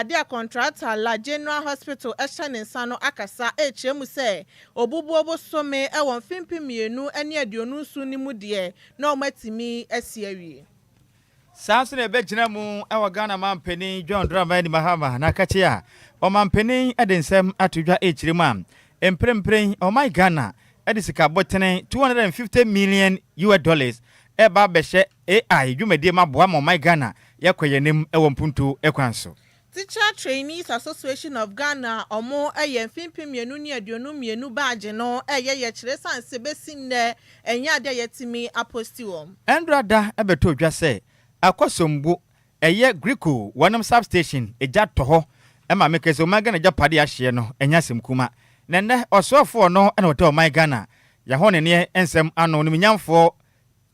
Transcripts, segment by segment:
Adia contractor La General Hospital Eshane Sano Akasa HM say Obubuobo some e won fimpi mienu ene aduonu su ni mu de na omatimi asiewie. Sanso na ebegyina mu ewa Ghana mampeni John Dramani Mahama na kache a o mampeni edensem atodwa echiremu am emprempren o my Ghana edisika botene $250 million eba behye AI dwumade maboa mo my Ghana yakwayenem ewo mpuntu ekwanso. Teacher Trainees Association of Ghana omo eye fimpi mienu ni aduonu mienu badge no eye ye kire sanse besim ne enya ade yetimi apostiwom. Endrada ebeto dwa se akosombo eye Greco wanam substation eja toho ema mekezo magana japade ahye no enya semkuma nenne osofo no ena wote my Ghana ya hone ne ensem ano no nyamfo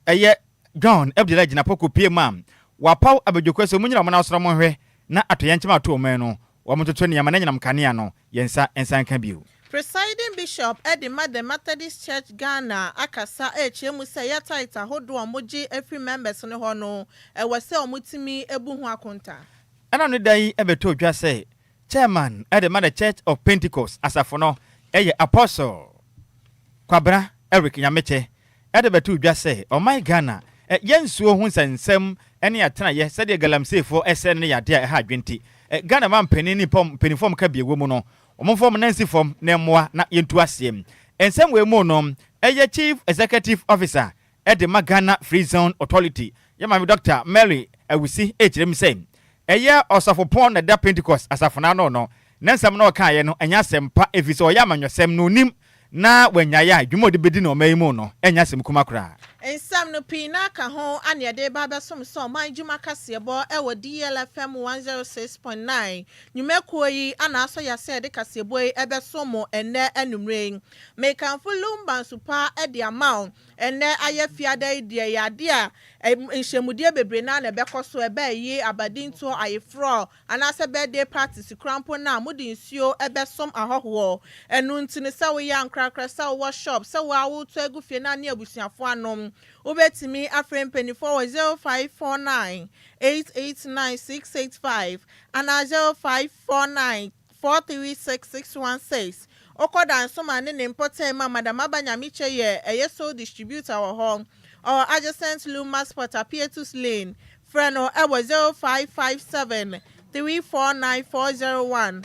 eye John Ebdela gina poko pie mam wapaw abedwokweso munyira mo na osoro mo hwe na atoyenchema ato omen no womototo ne yamana nyinam kanea no yensa ensanka biu. Presiding Bishop Edima the Methodist Church Ghana akasa HM say ya title hodo omoji every members ne ho no e wase omutimi ebu hu akonta. Ana no dai ebeto dwa say chairman Edima the Church of Pentecost asafo no eye apostle Kwabra Eric Nyameche ebeto dwa say o my Ghana yensuo hu nsensem ene atena ye sede galamsefo esen ne yade a ha dwenti Ghana man penini pom penifom ka biegwo mu no omofom nansi fom na moa na yentu asem ensem we mu no eye chief executive officer Edima Ghana Free Zone Authority yama mi Dr. Mary Awusi echirem say eye osafo pon na da Pentecost asafo na no nansam na oka ye no enya sempa efiso yama nwosem no nim na wanyaya dwumode bedi na omayi mu no enya sem kuma kra. Ensam no pina ka ho ane de baba som so man dwuma kasebo ewo DLFM 106.9 nyumekuo yi ana aso ya se de kasebo ebe somo enne enumre mekanfo Lumba supa e de amount enne ayefiada ide ya de a nhyemude bebre na na bekoso ebe yi abadinto ayefro ana se birthday practice crampo na mudi nsuo ebe som ahoho enu ntine se wo ya nkrakra se wo shop se wo awu to agufie na ne abusuafo anom Ubetimi Afrem penny 0549 889685 and 0549 4366616. Okoda nsoma ne important ma Madam Abanyamiche ye yeso distributor wa home or adjacent Lumba Spot Pietus Lane. Freno ewo 0557 349401.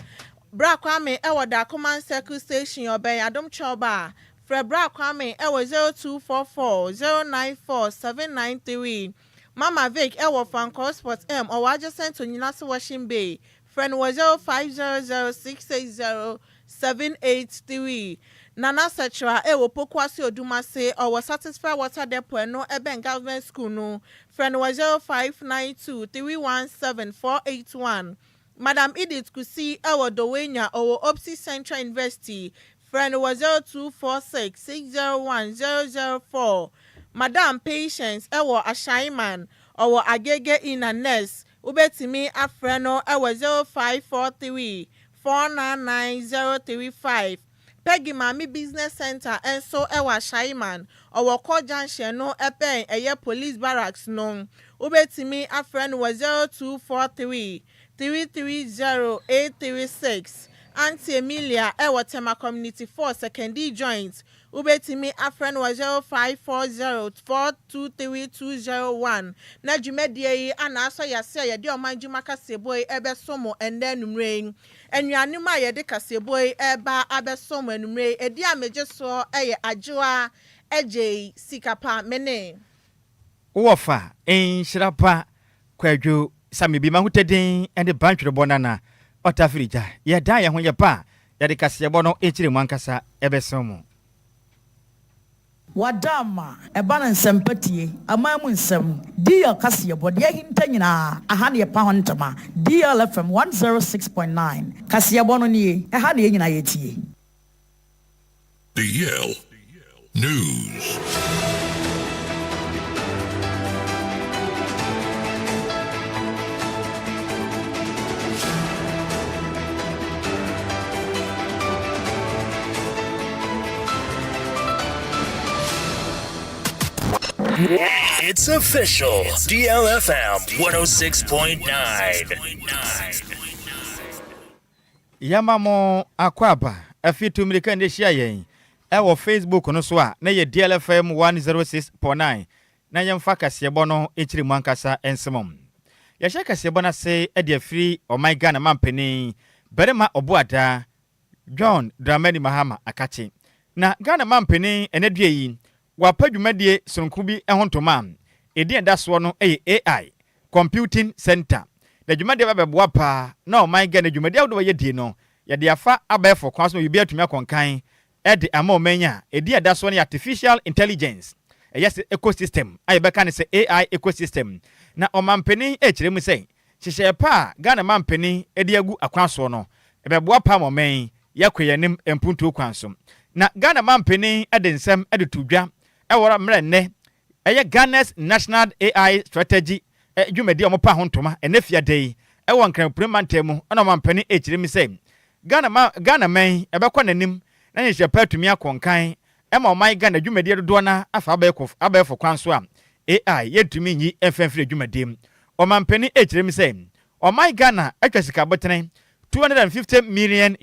Bra Kwame ewo da command circle station obey Adom Choba. Frebra Kwame ewo 0244094793. Mama Vic ewo Fanco Sports M or adjacent to Ninaso Washing Bay. Friend was 0500680783. Nana Setra ewo Pokwasi Odumase or was satisfied water depot no Eben Government School no. Friend was 0592317481. Madam Edith Kusi ewo Dowenya or Opsi Central University. Friend was 0246601004. Madam Patience ewo Ashaiman or Agege in a nest. Ubetimi Afreno ewo 0543499035. Peggy Mami Business Center enso ewo Ashaiman or Ko Junction no epen eye police barracks no. Ubetimi Afreno was 0243 330836. Auntie Emilia ewo Tema Community 4 secondary joint. Ubetimi Afren was 0540423201. Na jumedie yi ana aso yase ye de omanjuma kaseboy ebe somo ende numre. Enyanuma ye de kaseboy eba abesomo numre. Edi ameje so eye Adjoa Agyei Sikapa mene. Wofa Nhyiraba Kwadwo Sammy bi mahuteden ende bantwe bonana otafirija ye da ye ho ye pa ye de kasebo no echire mwankasa ebesomo. Wadama ebana nsempatie amamu nsem dia kasiyebo de hinta nyina aha ne pa hontama DLFM 106.9 kasiyebo no nie aha ne nyina yetie. DL News. It's official. DLFM 106.9. Yamamo akwaba afitu mirika ndeshia yen ewo Facebook no so a na ye DLFM 106.9 na yemfa kasebo no echiri mwankasa ensemom ya hye kasebo na se e de afiri o my Ghana mampeni berema obuada John Dramani Mahama akachi na Ghana mampeni enedue yi wapadwumadie sonkubi ehontoma edi endaso no AI computing center the dwumadie babeboa pa na o my Ghana dwumadie awdo ye die no ya de afa abefo kwaso no yibia tumi akonkan e de ama omanya edi endaso no artificial intelligence yes ecosystem ay beka ne se AI ecosystem na omampeni echire mu sei hihye pa Ghana mampeni edi agu akwaso no ebeboa pa momen yakweyanim empuntu kwanso na Ghana mampeni edensem edutudwa ewora mre ne eye Ghana's national AI strategy dwumadi omopa hontoma enafia dei ewo nkran premantemu ona mampeni echire mu sei Ghana men ebekwa nanim na hihye pa tumi akonkan ema omai Ghana dwumadi dodo na afa abefo kwanso a AI yetumi nyi efenfire dwumadi omampeni echire mu sei omai Ghana atwa sika botene $250 million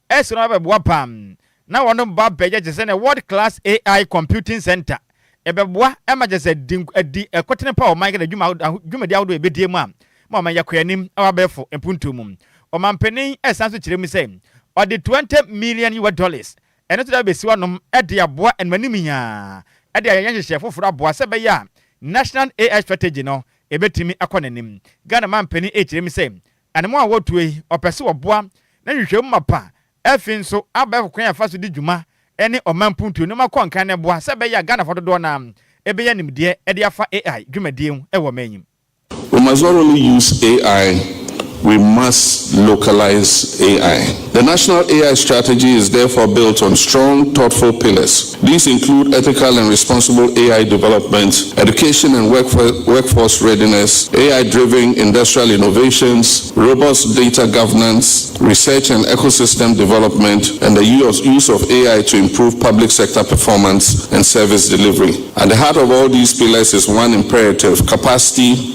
esro abeboa pam na wono ba beje je se na world class AI computing center ebeboa emagese di ekotene pa omai Ghana dwumadi awdo ebedie mu a ma man yakoyanim awabefo empuntum omampeni esanso kire mu sei odi $20 million eno to da besi wonom ede aboa enmaniminya ede ayenhye foforo aboa se be ya national AI strategy no ebetimi akonanim Ghana mampeni echire mu sei anemo a wotue opese oboa na hwehwem mapa efin so abefo kwan afaso di dwuma ene omampuntu no makonkan ne boa se be ya Ghana fododo na ebe ya nimde ede afa AI dwumadie ewo manyim. We must not only use AI, we must localize AI. The national AI strategy is therefore built on strong, thoughtful pillars. These include ethical and responsible AI development, education and workforce readiness, AI-driven industrial innovations, robust data governance, research and ecosystem development, and the use of AI to improve public sector performance and service delivery. At the heart of all these pillars is one imperative: capacity.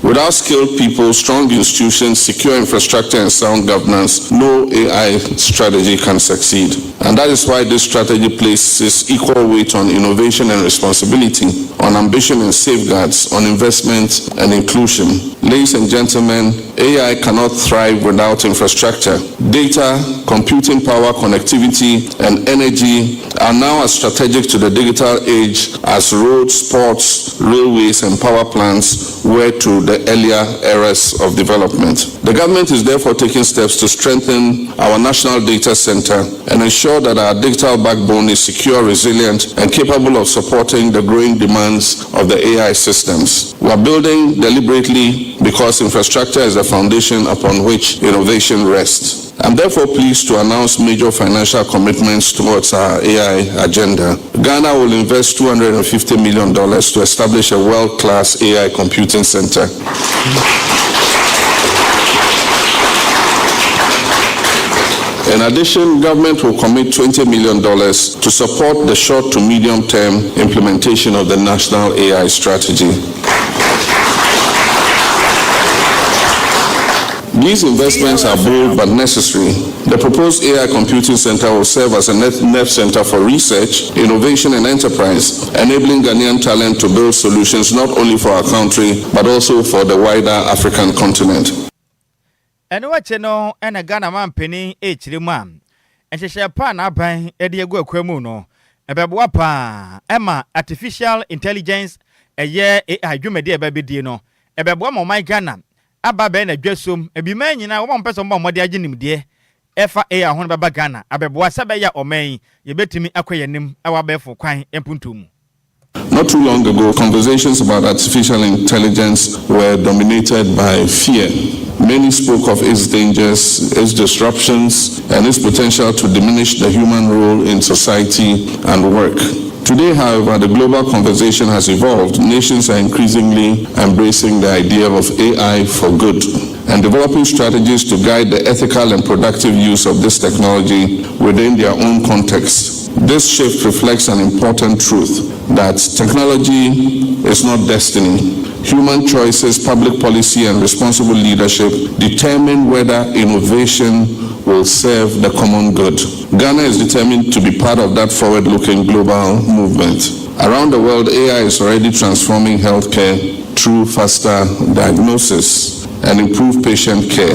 Without skilled people, strong institutions, secure infrastructure, and sound governance, no AI strategy can succeed. And that is why this strategy places equal weight on innovation and responsibility, on ambition and safeguards, on investment and inclusion. Ladies and gentlemen, AI cannot thrive without infrastructure. Data, computing power, connectivity, and energy are now as strategic to the digital age as roads, ports, railways, and power plants were to the earlier eras of development. The government is therefore taking steps to strengthen our national data center and ensure that our digital backbone is secure, resilient, and capable of supporting the growing demands of the AI systems. We are building deliberately because infrastructure is the foundation upon which innovation rests. I'm therefore pleased to announce major financial commitments towards our AI agenda. Ghana will invest $250 million to establish a world-class AI computing center. In addition, government will commit $20 million to support the short to medium-term implementation of the national AI strategy. These investments are bold but necessary. The proposed AI Computing Center will serve as a net center for research, innovation, and enterprise, enabling Ghanaian talent to build solutions not only for our country, but also for the wider African continent. Eno wache no ena Ghana mampeni echiri mu am enhyehyɛ pa na aban ede egu akwemu no ebeboa pa ema artificial intelligence eye AI dwumadi ebebedie no ebeboa ma my Ghana aba be na dwasom ebima nyina wo mpɛ so mba mode age nimde efa AI ho baba Ghana abeboa sebe ya oman yebetimi akoyanim ewa befo kwan empuntum. Not too long ago, conversations about artificial intelligence were dominated by fear. Many spoke of its dangers, its disruptions, and its potential to diminish the human role in society and work. Today, however, the global conversation has evolved. Nations are increasingly embracing the idea of AI for good and developing strategies to guide the ethical and productive use of this technology within their own context. This shift reflects an important truth that technology is not destiny. Human choices, public policy, and responsible leadership determine whether innovation will serve the common good. Ghana is determined to be part of that forward-looking global movement. Around the world, AI is already transforming healthcare through faster diagnosis and improved patient care,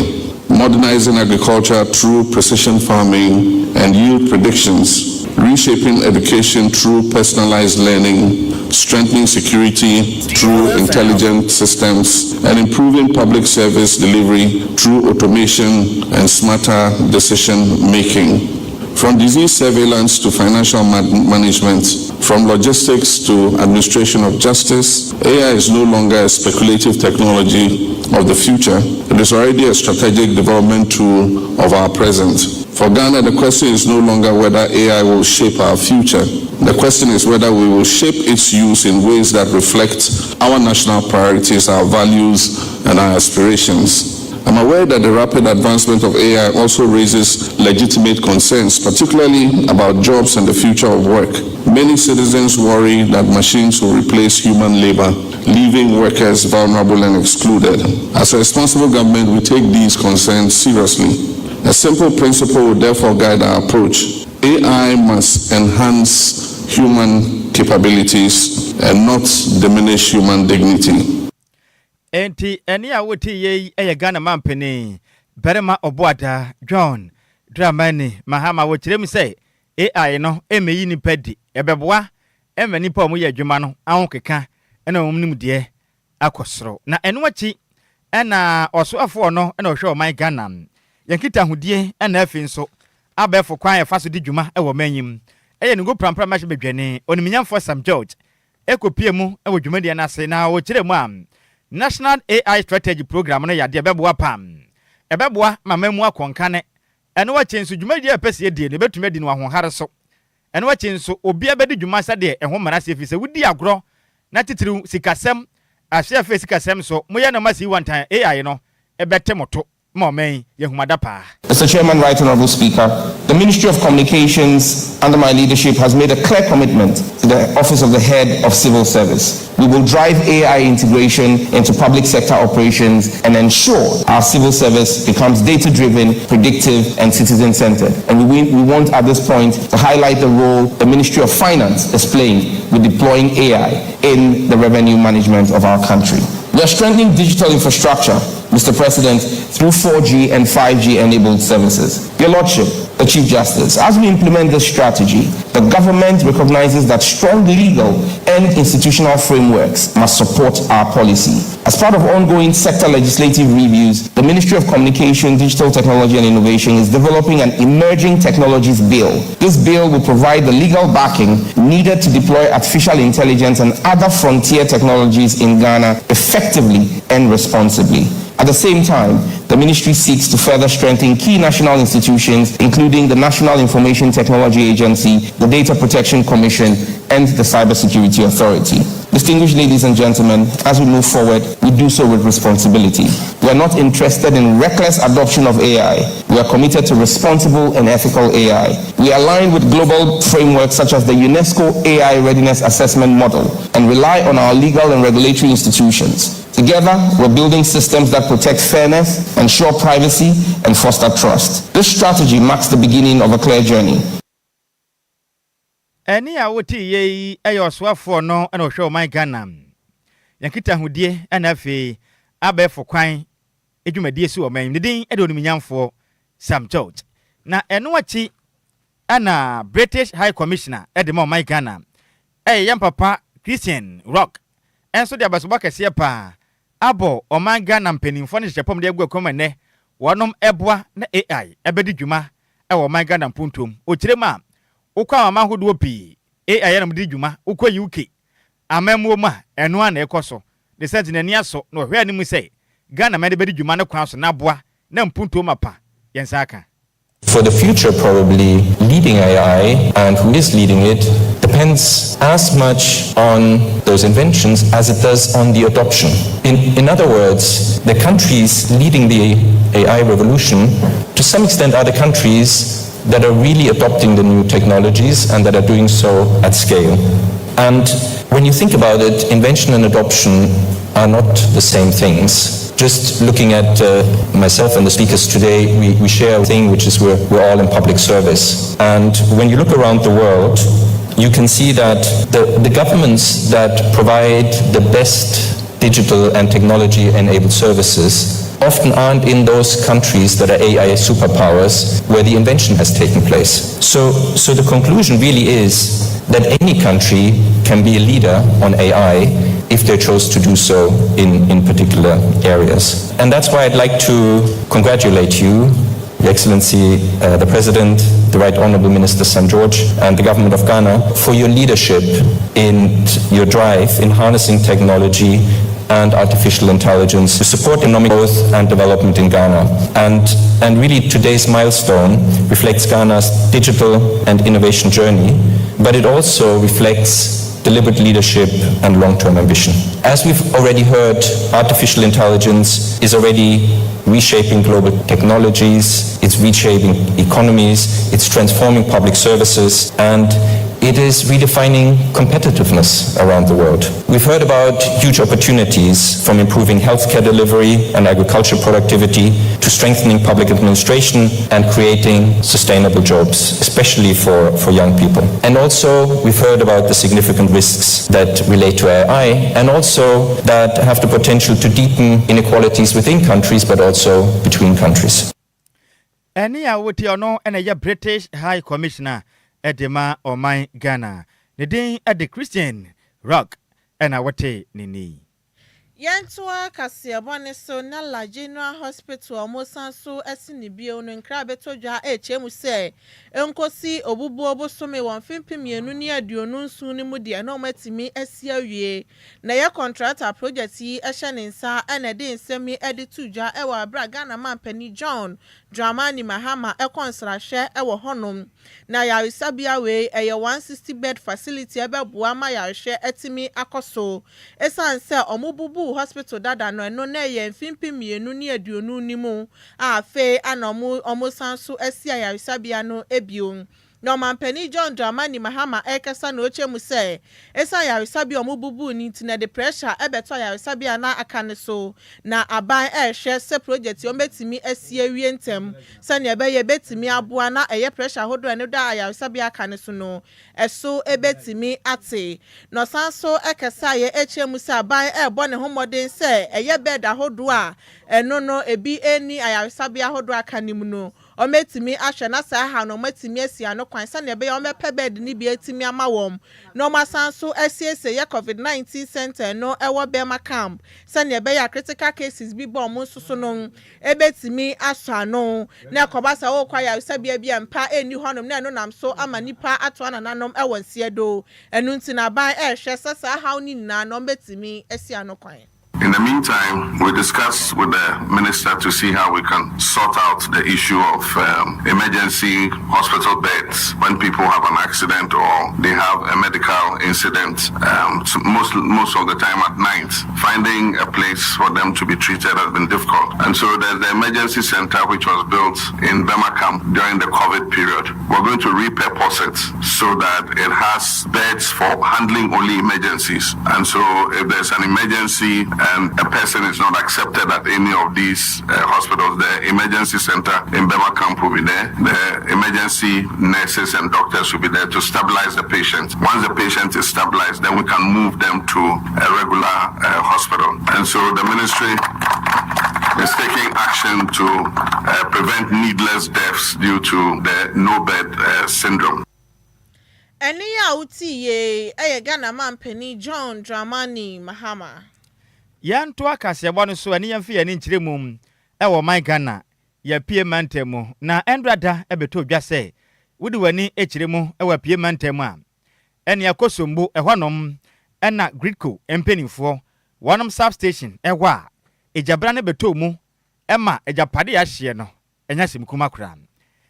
modernizing agriculture through precision farming and yield predictions, reshaping education through personalized learning, strengthening security through intelligent systems, and improving public service delivery through automation and smarter decision-making. From disease surveillance to financial management, from logistics to administration of justice, AI is no longer a speculative technology of the future. It is already a strategic development tool of our present. For Ghana, the question is no longer whether AI will shape our future. The question is whether we will shape its use in ways that reflect our national priorities, our values, and our aspirations. I'm aware that the rapid advancement of AI also raises legitimate concerns, particularly about jobs and the future of work. Many citizens worry that machines will replace human labor, leaving workers vulnerable and excluded. As a responsible government, we take these concerns seriously. A simple principle will therefore guide our approach. AI must enhance human capabilities and not diminish human dignity. Enti eni a woti ye eye Ghana mampeni Berema Obuada John Dramani Mahama wo kirem say AI no emeyi ni pedi ebeboa ema nipa omo ye adwuma no ahokeka ena omnim de akosoro na eno achi ena osoafo no ena ohwe o man Ghana yankita hodie ena afi nso abefo kwan ya faso di dwuma ewo manyim eye ngo prampra ma bedwane oniminyamfo Sam George ekopie mu ewo dwumade na ase na wo kirem am National AI Strategy Program no yade ebeboa pam. Ebeboa mamemu akonkane. Eno wa chenso dwumadi apese die ne betumi adi no ahohare so. Eno wa chenso obi abedi dwuma sa de eho mara se fise wudi agro na titiri sikasem ahye fe sikasem so moye na masi wantan AI no ebete moto Mr. Chairman, Right Honorable Speaker, the Ministry of Communications under my leadership has made a clear commitment to the Office of the Head of Civil Service. We will drive AI integration into public sector operations and ensure our civil service becomes data-driven, predictive, and citizen-centered. And we want at this point to highlight the role the Ministry of Finance is playing with deploying AI in the revenue management of our country. We are strengthening digital infrastructure, Mr. President, through 4G and 5G enabled services. Your Lordship, the Chief Justice, as we implement this strategy, the government recognizes that strong legal and institutional frameworks must support our policy. As part of ongoing sector legislative reviews, the Ministry of Communication, Digital Technology and Innovation is developing an emerging technologies bill. This bill will provide the legal backing needed to deploy artificial intelligence and other frontier technologies in Ghana effectively and responsibly. At the same time, the ministry seeks to further strengthen key national institutions, including the National Information Technology Agency, the Data Protection Commission, and the Cybersecurity Authority. Distinguished ladies and gentlemen, as we move forward, we do so with responsibility. We are not interested in reckless adoption of AI. We are committed to responsible and ethical AI. We align with global frameworks such as the UNESCO AI Readiness Assessment Model and rely on our legal and regulatory institutions. Together, we're building systems that protect fairness, ensure privacy, and foster trust. This strategy marks the beginning of a clear journey. Eni a woti ye eyo soafo no ena ohwe o man Ghana. Yankita hodie ena afi abefo kwan edwumadie si o man ndin ede oniminyamfo Sam George. Na eno achi ana British High Commissioner ede ma o man Ghana. Yampapa Christian Rock. Enso de abasoba kese pa abo o man Ghana mpanimfo ne hyepom de agua komane wonom eboa na AI ebedi dwuma e man Ghana mpuntom. Okirema ukwa amahodo pi AI na mudi dwuma ukwa UK amammo ma eno ana ekoso de senti na niaso no hwe ani mu sei Ghana ma de bedi dwuma ne kwan so na boa na mpuntom apa yensaka. For the future, probably leading AI and who is leading it depends as much on those inventions as it does on the adoption. In other words, the countries leading the AI revolution to some extent are the countries that are really adopting the new technologies and that are doing so at scale. And when you think about it, invention and adoption are not the same things. Just looking at myself and the speakers today, we share a thing which is we're all in public service. And when you look around the world, you can see that the governments that provide the best digital and technology-enabled services often aren't in those countries that are AI superpowers where the invention has taken place. So the conclusion really is that any country can be a leader on AI if they chose to do so in particular areas. And that's why I'd like to congratulate you, Your Excellency, the President, the Right Honourable Minister St. George, and the Government of Ghana for your leadership in your drive in harnessing technology and artificial intelligence to support economic growth and development in Ghana. And really today's milestone reflects Ghana's digital and innovation journey, but it also reflects deliberate leadership and long-term ambition. As we've already heard, artificial intelligence is already reshaping global technologies, it's reshaping economies, it's transforming public services, and it is redefining competitiveness around the world. We've heard about huge opportunities from improving healthcare delivery and agriculture productivity to strengthening public administration and creating sustainable jobs, especially for young people. And also, we've heard about the significant risks that relate to AI and also that have the potential to deepen inequalities within countries but also between countries. Any awuti ono ene British High Commissioner Edema Omai Ghana. Nidin Edi Christian Rock and awate nini. Yantua Kasiabone so na la General Hospital Mosanso Esinibio no nkrabe toja HM say enkosi obubu obosome 150 ni aduonu nsu ni mu de na omatimi asia wie na ye contractor project yi ehye ne nsa na de nsemi edi tuja e wa bra Ghana Mampani John Dramani Mahama ekonsrahye e wo honom na yarisabia we eye 160 bed facility ebeboa ma yarehye etimi akoso esanse omububu hospital dada no eno na ye mfimpi mienu ni aduonu ni mu afe anomu omusanso asia yarisabia no ebio no Mampani John Dramani Mahama ekasa na oche mu se esa yarisabia omububu ni tina the pressure ebeto yarisabia na akane so na aban ehwe se project ombetimi asia wie ntem sane ebeye betimi aboa na eye pressure hodo ene da yarisabia akane so no eso ebetimi ate no sanso ekasa ye eche mu se aban ebo ne homoden se eye bed ahodo a eno no ebi eni yarisabia hodo akane mu no ometimi ahwe na sa ha no ometimi asia no kwan sane ebe omepe bed ni bi etimi amawom no masanso asiese ye COVID-19 center no ewo Bema camp sane ebe ya critical cases bi bom nsoso no ebetimi aswa no na kobasa wo kwa ya sabia bia mpa eni honom na no nam so ama nipa ato anananom ewo nsiedo enu nti na ban ehwe sasa ha ni na no betimi asia no kwan. In the meantime, we discussed with the minister to see how we can sort out the issue of emergency hospital beds when people have an accident or they have a medical incident, most of the time at night. Finding a place for them to be treated has been difficult. And so there's the emergency center which was built in Bema camp during the COVID period. We're going to repurpose it so that it has beds for handling only emergencies. And so if there's an emergency and a person is not accepted at any of these hospitals, the emergency center in Bema camp will be there. The emergency nurses and doctors will be there to stabilize the patient. Once the patient is stabilized, then we can move them to a regular hospital. And so the ministry is taking action to prevent needless deaths due to the no-bed syndrome. Eni ya uti ye Ghana Mampani John Dramani Mahama. Yan to akasiabo no so ani yamfi ani nkyiremum ewo my Ghana ya pie mantemu na endrada ebeto dwa se wudi wani ekyiremu ewa pie mantemu a ene yakosombo ehwanom ena gridco empenifo wonom substation ewa ejabra ne beto mu ema ejapade ya hye no enya simkuma kura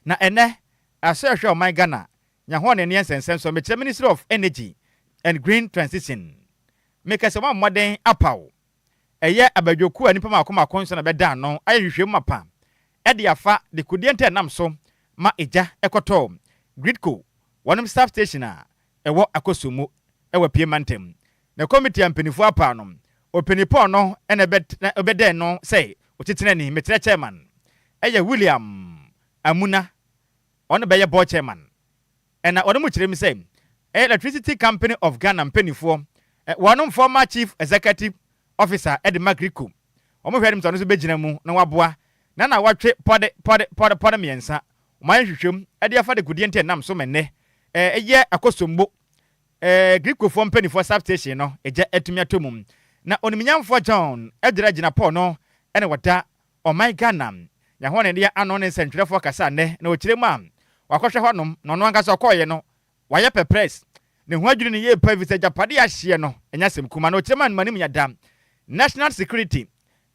na ene asehwe o my Ghana nya ho ne nsensen so me Ministry of Energy and Green Transition make us one modern apaw eye abadwoku anipa makoma konso na beda no ayehwehwem mapa e de afa de kudiente nam so ma eja ekoto gridco wonom substation a ewo akosomu ewa pie mantem na committee ampanifu apa no openipo no ene obede no say otitene ni metre chairman William Amuna on be board chairman and na mu kire mi say Electricity Company of Ghana mpenifo one former chief executive officer Ed Magriku omo hwere mto no so begina mu na waboa na watwe pode miensa oman hwehwem ade afa de kudie nte nam so menne eye akosombo Griku fo mpenifo substation no eje etumi atomum na oniminyamfo John edira gina Paul no ene wada oman Ghana ya ho ne dia ano ne sentwerefo kasa ne na okire mu am wakohwe honom no no anka so koye no waye press ne ho adwiri ne ye pa visa japade ahye no enya sem kuma no okire man manim yada national security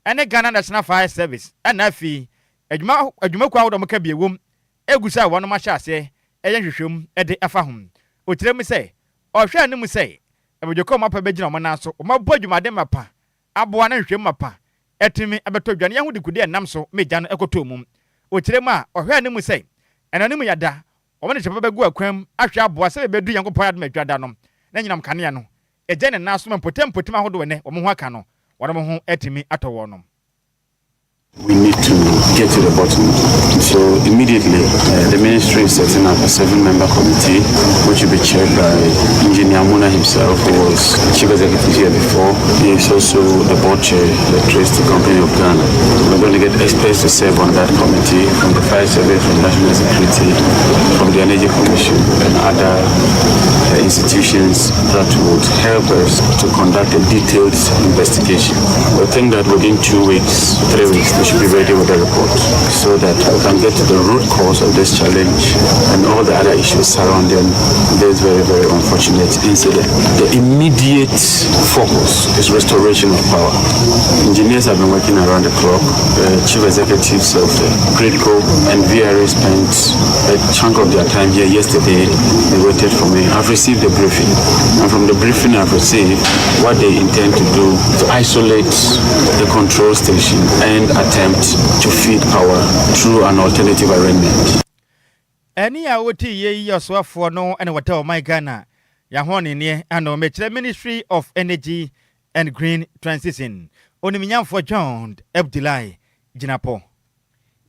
ene Ghana National Fire Service ana fi adwuma kwa wodo mka biewom egusa wono ma hyase eye hwehwem ede afa hom okire mu say ohwe anim say ebojoko mapa begina mo na so mabɔ adwumade mapa aboa na hwehwem mapa etimi abeto dwane ye ho de kudi enam so meja no ekoto mum okire mu a ohwe anim say enanim yada omane chepa begu akwam ahwe aboa se bedu yankopɔ adom adwada no na nyinam kane no eje ne na so mempotem ahodo ne wo ho aka no wo ho etimi atowo no. We need to get to the bottom. So immediately, the ministry is setting up a 7-member committee, which will be chaired by Engineer Muna himself, who was chief executive here before. He is also the board chair, the Electricity Company of Ghana. We're going to get experts to serve on that committee from the Fire Service, from National Security, from the Energy Commission, and other institutions that would help us to conduct a detailed investigation. We think that within 2 weeks, 3 weeks, should be ready with the report so that we can get to the root cause of this challenge and all the other issues surrounding this very, very unfortunate incident. The immediate focus is restoration of power. Engineers have been working around the clock. Chief executives of Gridco and VRA spent a chunk of their time here yesterday. They waited for me. I've received the briefing, and from the briefing I've received, what they intend to do to isolate the control station and attempt to feed power through an alternative arrangement. Any awoti ye yoswafo no ene wata o my Ghana ya hone ne ano mechire Ministry of Energy and Green Transition oniminyamfo John Abdullahi Jinapo.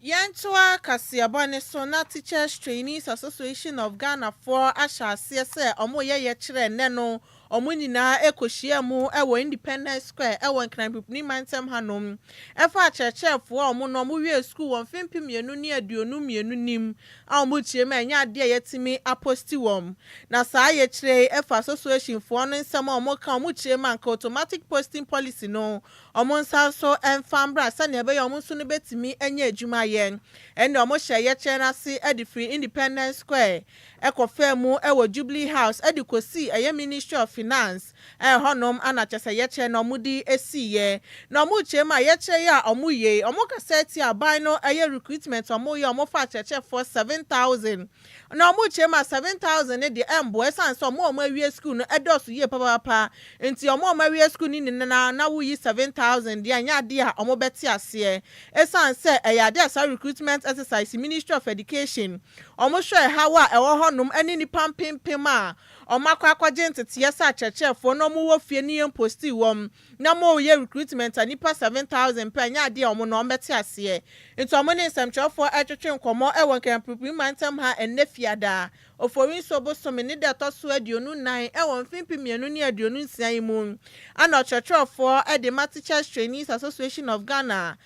Yantua Kasiabane Sona Teachers Trainees Association of Ghana for Asha CSA Omoye Yechre Neno Omunina Ekoshia mu ewo Independence Square ewo Nkranpipni Mantem Hanom Efa Cheche for Omuno Muwie School won fimpi mienu ni aduonu mienu nim a omuchie ma nya ade yetimi aposti wom na saa yechre Efa Association for no nsema omoka omuchie ma nka automatic posting policy no omonsa so enfambra sane ebe yomunso no betimi enya adwuma yen ene omohye yechre na se edifree Independence Square ekofemu ewo Jubilee House edikosi eye Ministry of Finance honom anachese yechre no mudi esiye na omuchie ma yechre ya omuye omokaseti aban no eye recruitment omoye omofa cheche for 7,000 na omuchie ma 7,000 ne de embo esanse omo school no edosu ye papa enti omo awie school ni na wuyi 7,000 de anya de a omo beti ase esanse eyade asa recruitment exercise Ministry of Education omo hwe hawa ewo honom eni ni pampempem a omakwa akwaje ntete sa chechefo no mo wo fie ni posti wom na mo ye recruitment anipa 7,000 pe anya de omo no beti ase enti omo ne nsemchofo atwetwe nkomo ewo Nkranpipni Mantem ha enefiada oforin so bosomi ni de toso aduonu 9 ewo mfimpi mienu ni aduonu nsian mu ana chechefo e de Teachers Trainees Association of Ghana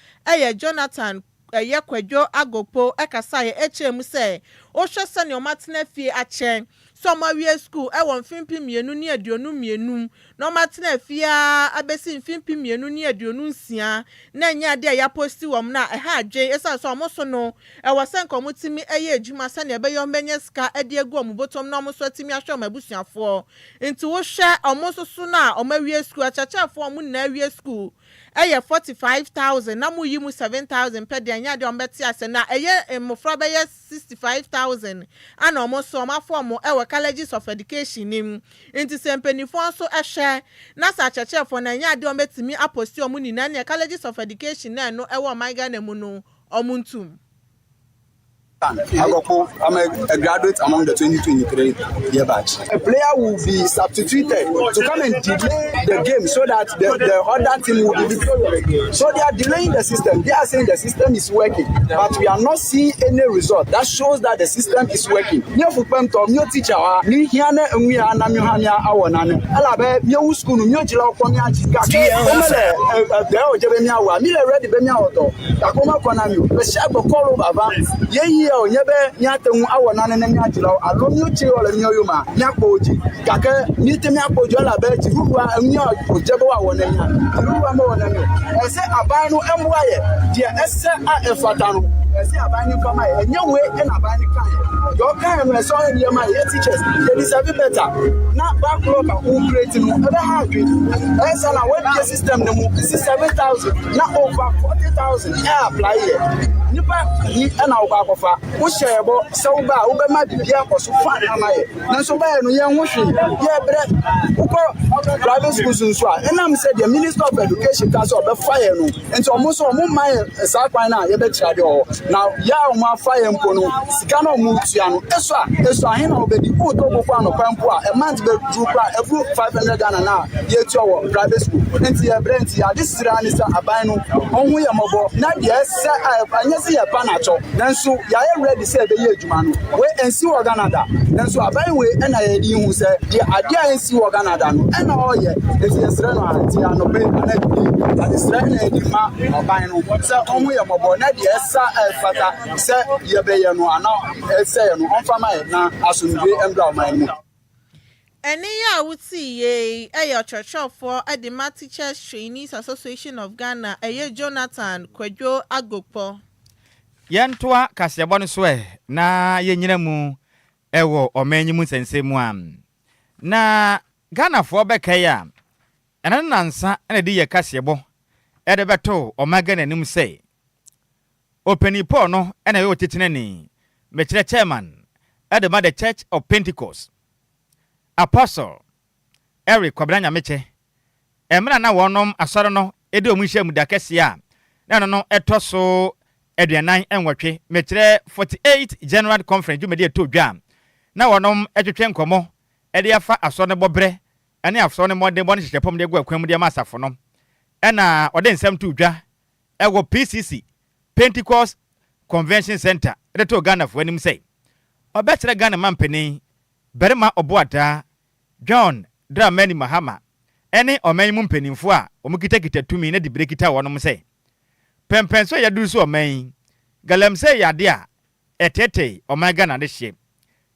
Jonathan Kwadwo Agopo ekasa echem se o hwese ne o matena fie ache so mawie school ewo mfimpi mienu ni aduonu mienu no matena fie abesi mfimpi mienu ni aduonu nsia na nya de ya posti wom na ha adwen esa so omoso no ewo senko mutimi eye adwuma se ne be yo menye ska ade egu omubotom na omoso atimi ahwe omabusuafo enti wo hwe omoso so na o mawie school achachafo omu na awie school eye 45,000 na mu yi mu 7,000 pe de anya de ombeti ase na eye mofra be 65,000 ana omoso omafo ewe colleges of education nim inti sempenifo so ehwe na sa chechefo na nya de ombetimi aposti omu ni na ne colleges of education na no ewe Ghana mu no omuntum I'm a graduate among the 2023 year batch. A player will be substituted to come and delay the game so that the other team will be victorious. So they are delaying the system. They are saying the system is working, but we are not seeing any result. That shows that the system is working. New teacher, new hiana and we are Namuhania, our Nana. Alabe, new school, new Jila, ready Bemiato, Takoma Konami, the Shabo Kolo Baba, Ye. Nyebe nyatemu awo nane na nyajilo alomi uchi ole nyoyuma nyapoji kaka nitemi apoji ala be tiruwa nyo ojebo wa wonanya tiruwa mo wonanya ese abanu emwaye dia ese a efatanu ese abanu fama enyewe na abanu kan yo kan no so enye ma ye teachers they deserve better na back up who create no ebe ha adwe ese na web system no mu 7,000 na over 40,000 apply here nipa ni na obakofa wo shebo so ba wo be ma bibia koso fa amaye nanso ba no ye hwehwe ye bre uko private schools nso a enam say the minister of education ka so be fire no enti omo so omo man sa kwan na ye be kira de o na ya omo fire mpo no sika na omo tua no eso ahe na obedi ko to boko ano kwan mpo a month be group every 500 Ghana na ye tua wo private school enti ye bre enti ya this sira ni sa aban no onhu ye mobo na de esa anyese ye panacho nanso ya ready say be ye adwuma no we ensi wo Canada nanso aban we na ye di hu say de ade a ensi wo Canada no na oye esi esre no anti ano be na di esre na di ma aban no say onhu ye mobo na de esa fata say ye be ye no ana esa ye no onfama ye na asundwe embra oman mu. Any ya would see a church for a Dema Teachers Trainees Association of Ghana, a Jonathan Kwadwo Agyei Yantua Kasiabon swe na yenyinamu ewo omenyimu sense muam. Na Ghana for Bekaya and nansa and a Kasiabo Edebato or Magan and say Openi Pono and a Titinani, Metre Chairman at the Mother Church of Pentecost. Apostle Eric Kwabranya Meche Emra na wonom asorono ede omuhia mudakesia na no etoso eduanan enwotwe metre 48 General Conference jumedi etodwa na wonom etwetwe nkomo ede afa asoro bobre ene afso ne modern bone hyepom de gwakwam de masafo no ena ode nsem todwa ewo PCC Pentecost Convention Center ede to Ghana fo anim sei obetre Ghana mampeni Berima Obuata John Dramani Mahama ene oman mu mpanimfo a omukitakita tumi na dibrekita wonom se pempenso ya du so oman galamse ya de a etete oman Ghana de hye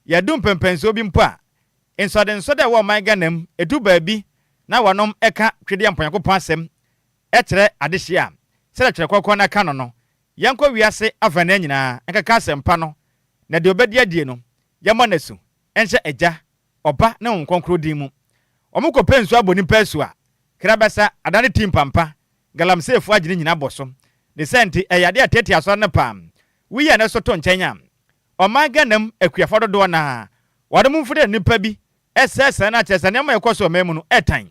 ya du pempenso bi mpo a ensode wo oman Ghana m edu baabi na wonom eka twede ampanyakopon asem etere ade hye a se twere kokko na ka no yanko wiase afana nyina ekaka asempa no na de obedi adie no yamanasu ense eja oba na nkonkro din mu omuko pensu aboni pensu a krabasa adane team pampa galamsefu agine nyina boso de senti eyade atete aso ne pam wiye na soto nkyenya oman Ganam akuafo do na wadom mfude nipa bi esese na chese ne ma ekoso memu no etan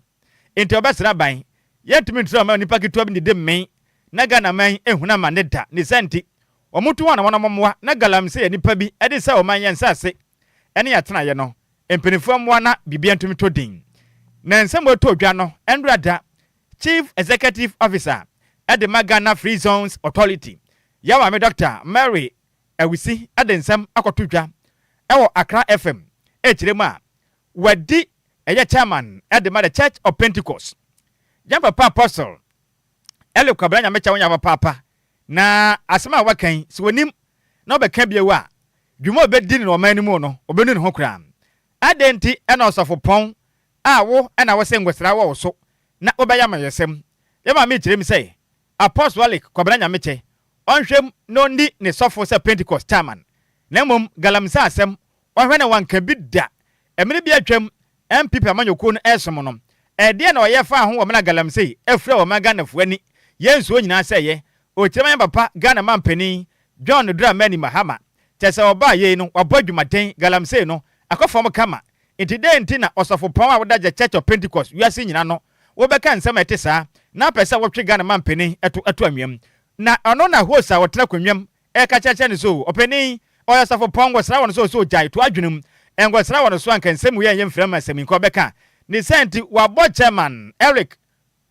enti obesra ban yentimi ntro ma nipa kitwa bi de men na Ghana man ehuna maneda ne senti omutu wana wonomwa na galamse nipa bi ede se oman yensase ene yatena ye no empenifo mwana bibia ntumi todin na nsem otodwa no endrada Chief Executive Officer at the Ghana Free Zones Authority yawa me Dr. Mary Awisi adensem akotodwa ewo Accra FM echirema wadi eye chairman at the Mother Church of Pentecost Jamba pa apostle ele kwabranya mecha wonya papa na asema wakan si wonim na obeka biewa dwuma obedi ni oman ni mu no obenu ne ho kura adenti ena osofo pon a wo ena wo sengwesra wo so na obeya mayesem yema me kirem say apostolic kwabranya meche onhwem no ndi ne sofo se Pentecost chairman na mom galamsa asem ohwe na wanka bidda emire bi atwam MPP amanyoko no esom no ede na oyefa ho wo mena galamsei afra wo Ghana fuani yenso nyina seye o kirema papa Ghana mampani John Dramani Mahama tese oba ye no wabadwumaden galamsei no akofom kama intidenti na osofo pon a wodaje Church of Pentecost wiase nyina no wo beka nsem etesa na pese wotwe Ghana mampani eto anwam na ono na hosa wotena kwanwam eka chacha ne so opani oya safo pongo sra won so jai to adwenum engo sra won so anka nsem we yem frama semi ko beka ni senti wa bo chairman Eric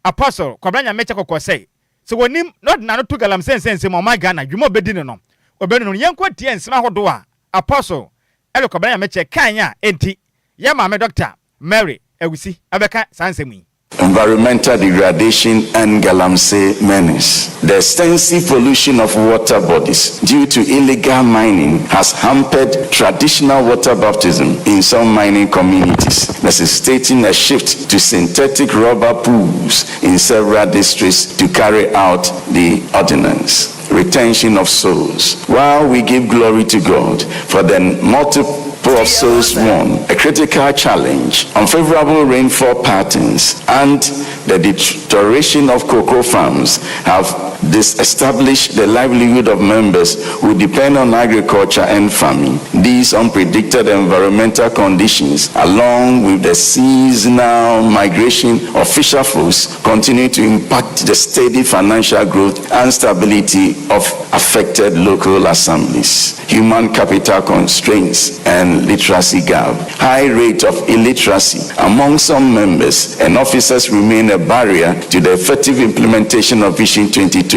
Apostle Kwabranya meche kokose so wonim not na no to galam sense mo ma Ghana dwuma obedi no obedi no yenko tie nsema hodo a Apostle Eric Kwabranya meche kanya enti ya ma me Dr. Mary Ewusi abeka sansemi. Environmental degradation and galamsey menace. The extensive pollution of water bodies due to illegal mining has hampered traditional water baptism in some mining communities, necessitating a shift to synthetic rubber pools in several districts to carry out the ordinance. Retention of souls. While we give glory to God for the multiple of souls won, a critical challenge, unfavorable rainfall patterns, and the deterioration of cocoa farms have disestablished the livelihood of members who depend on agriculture and farming. These unpredicted environmental conditions, along with the seasonal migration of fisher flows, continue to impact the steady financial growth and stability of affected local assemblies. Human capital constraints and literacy gap. High rate of illiteracy among some members and officers remain a barrier to the effective implementation of Vision 2028.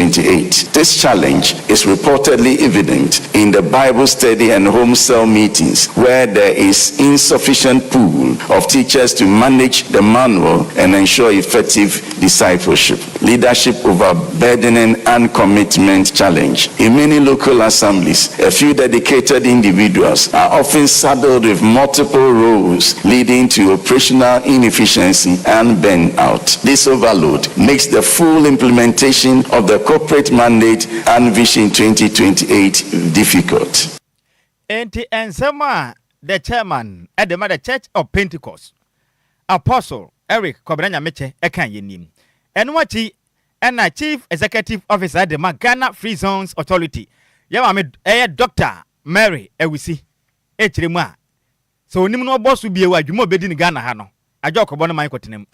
This challenge is reportedly evident in the Bible study and home cell meetings, where there is insufficient pool of teachers to manage the manual and ensure effective discipleship. Leadership overburdening and commitment challenge. In many local assemblies, a few dedicated individuals are often saddled with multiple roles, leading to operational inefficiency and burnout. This overload makes the full implementation of the corporate mandate and Vision 2028 difficult. Enti ensema the chairman at the Mother Church of Pentecost, Apostle Eric Kwabranya meche ekan yenim. Enwachi and Chief Executive Officer at the Ghana Free Zones Authority. Yawa me Dr. Mary Ewusi echirema. So onim no boss bi ewa dwuma obedi ni Ghana ha no. Adjoa kobo no man kotenem.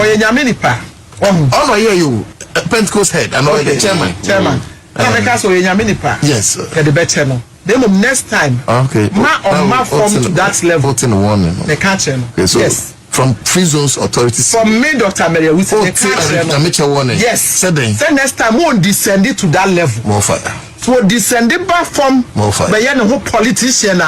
Oye nyame nipa. Oh no, you Pentecost head and the chairman. Na me ka so oye nyame nipa. Yes. The better no. Then next time. Okay. Ma from to that level. Voting one. The catch. Okay, so yes. From Free Zones Authorities. From me, Dr. Mary, we say yes. Say next time we will descend it to that level. More fire. So descend it back from more fire. But you know, politician.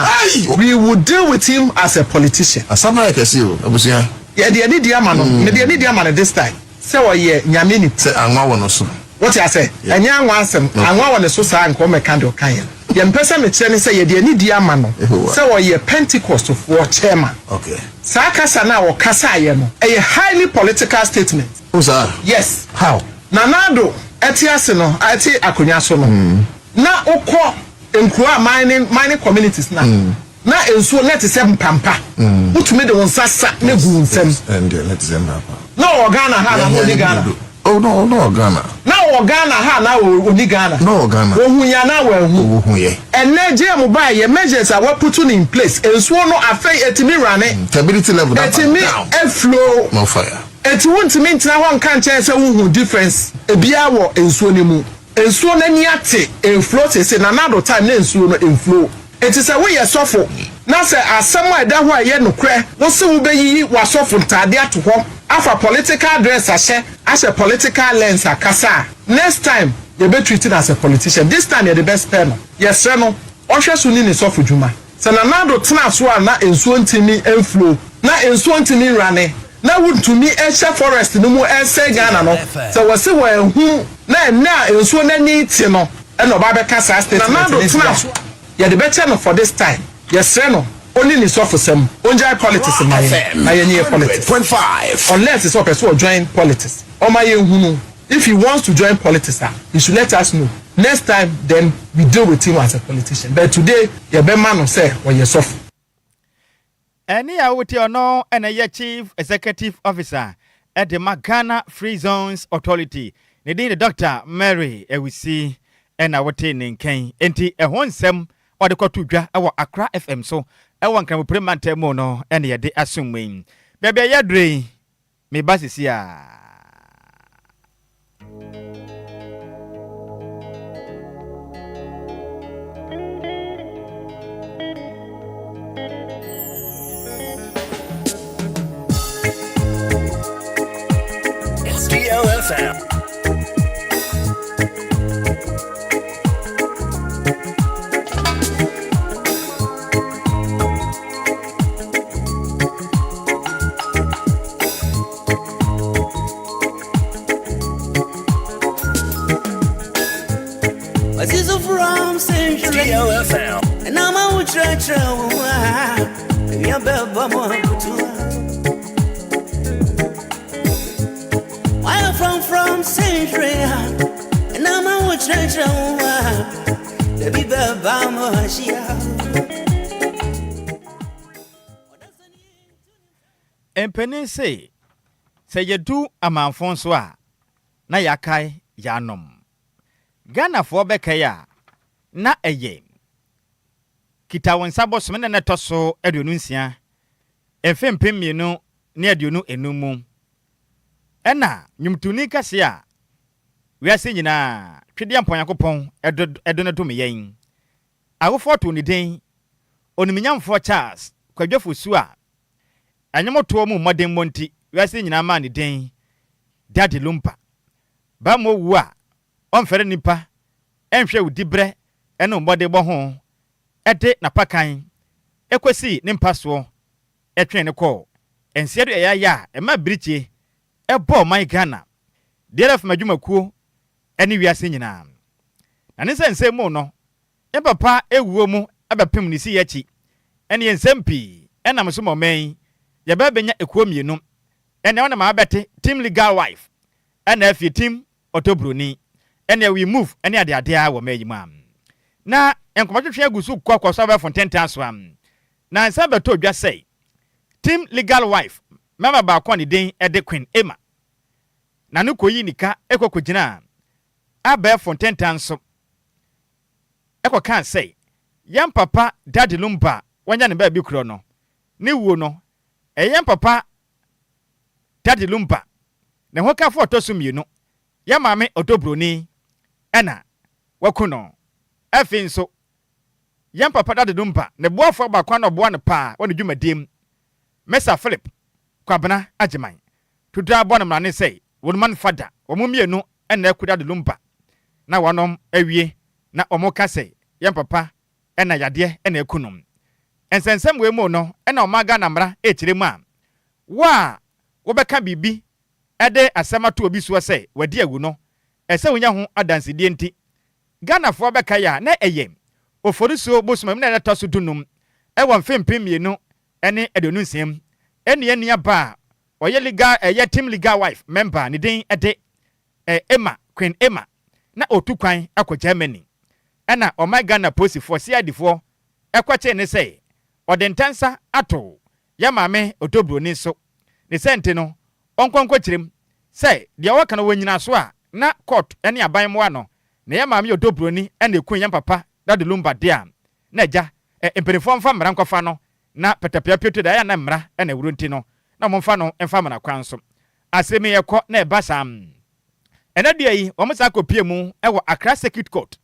We will deal with him as a politician. As something like I see you, Abusia. Yeah, the any dear man. Me the any dear man this time. Say what ye nyamini. Say anwa wono so. What you say? And young ansem. Anwa wono so sa anko me kando kaya. Yem pesa me chene say ye the any dear man. Say what ye Pentecost for chairman. Okay. Sakasa na wo kasa ye no. A highly political statement. Who's that? Yes. How? Nanado etiase no ati akonya so no. Na okọ enkura mining communities na. Na ensuo let se mpampa. Utumi de won sasa na gu nsem. And let them happen. No Ghana ha na mo ni Ghana. Oh no Ghana. Na Ghana ha na oni Ghana. No Ghana. Ohun ya na wa hu. Ohun ye. Ene mo buy ye measures are put in place. Ensuo no afei etimi rane. Stability level down. Etimi flow. No fire. Eti wontimi ntina ho kan che se hu difference. Ebia wo ensuo ni mu. Ensuo na ni ate enflow se na nado time na ensuo no enflow. Eti se we ye sofo. Na se asem a da ho a ye nokre. Wo se wo beyi wa sofo ntade ato ho. Afa political dress as a political lens akasa. Next time you be treated as a politician. This time you're the best pen. Yes, no. Osha suni ni sofu juma. Se na nado tena so a na ensuo ntimi enflow. Na ensuo ntimi rane. Na would to me a forest no more and say Ghana no. So was it who na ensuo na ni ti no. And no babe kasa state. Na nado tena so. You're the better no for this time. Yes, no. Only in for some only politics in my politics. 0.5. Unless it's what person join politics. Or my if he wants to join politics, he should let us know. Next time, then we deal with him as a politician. But today, your man will say, well, you're soft. Any out or no, and a chief executive officer at the Ghana Free Zones Authority. Nadine the Dr. Mary Ewusi and our training Ken, enti a one sem or the Kotudra, our Accra FM. So, I want to put my mono and the day assuming. Baby, ya dre me basis ya. DLFM. DLFM. And I'm out church. I'm from Century. And I'm out church. The people Empeni say you do a man François na yakai yanom. Ghana for Bekaya. Na eye kita wonsa bosom ne netoso aduonunsia efempem mienu ne aduonu enumu ena nyumtuni kase a wiase nyina twede ampon yakopon edo ne dum yen awofo to ni den oniminyamfo Charles kwadwafo su a anyemoto mu modern monti wiase nyina ma ni den Daddy Lumba ba mo wu a onfere nipa enhwe udibre eno mbode bo ho ede na pakan ekwesi ne mpaso etwen ne ko ensiedo ya ema brichie ebo man Ghana DLFM adwumakuo ene wiase nyina na ne sense mu no e papa ewuo mu abepem ni si yachi ene yensempi enam so momen ye ba benya ekuo mienu ene wona ma abete team legal wife ene afi team otobroni ene we move ene ade a wo mayima na enkomatwetwe agusu kwakwaso ba fonten aswam na nsa beto dwa say team legal wife mama ba kwa ni den ede Queen Emma na no koyi nika ekokogina aba fonten anso ekokan say yam papa Daddy Lumba wanya ne ba bi kro no ne wuo no yam papa Daddy Lumba ne ho ka fo to mienu ya mame otobroni ena wakuno afin so yam papa Daddy Lumba ne boafo ba kwa no boa ne pa woni dwumadiem Mesa Philip Kwabena Agyei tudra bo na mane say wonman fada omumienu ena akuda Daddy Lumba na wonom awie na omoka say yam papa ena yade ena akunum ensensem we mu no ena omaga na mra ekiremu a wa wobeka bibi ede asemato obi so say wadi awu no ese wonya ho adansedie nti Ghana fo beka ya na eye oforuso bosumam na netaso dunum ewo mfempem mienu ene edonunsiam ene ania ba oye legal team legal wife member ni den ede Emma Queen Emma na otukwan akọ Germany ena o my Ghana posi for siadifo ekwache ne say odentansa ato ya mame otobroni so ne sente no onkwankwa kirem say dia waka no wanyina so a na court ene aban mo ano na ya mame otobroni ene kun yam papa Daddy Lumba dia na ja emperifo mfa mra nkwafa no na petapia pieto da ya na mra ene wurunti no na momfa no emfa mra kwan so asemi yekọ na ebasam ena dia yi wo msa kopie mu ewo Accra Circuit Court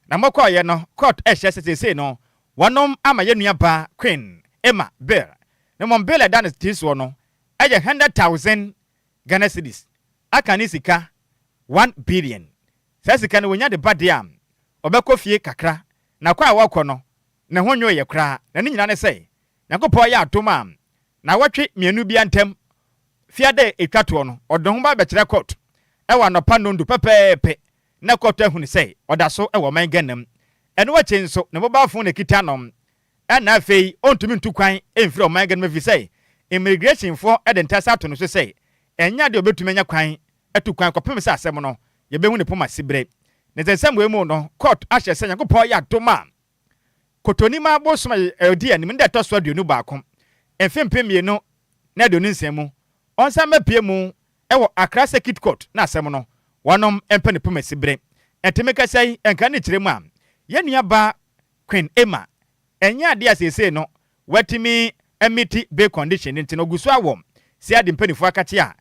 na mokọ ye no court ehye no wonom ama ye nua ba Queen Emma Bill na mom Bill dan tiso no eje 100,000 Ghana cedis aka ni sika 1 billion sasika no wonya de badiam obekọ fie kakra na kwa wakọ no ne honyo ye kra na ni nyina ne sei Nyankopɔ ya atoma na watwe mienu bia ntem fiade etwato no odon ba be kire court ewa no pa nondu pepepe na court ehunu sei odaso ewo man ganam eno wache nso ne bobafo na kita nom na afei ontumi ntukwan emfiri o man ganam fi sei immigration for edentasa ato no so sei enya de obetumi nya kwan atukwan kopem se asem no ye behu ne poma sibre ne zensem we mu no court ahye se Nyankopɔ ya atoma kotoni ma bosoma edi anim nda toso aduonu baako enfempem mienu na aduonu nsemu onsa mapie mu ewo Accra Circuit Court na asem no wonom empene poma sibre entemeka sai enka ne kiremu a ye nua ba Queen Emma enya ade asese no watimi emiti be condition nti no gusu awom si ade mpanifo akache a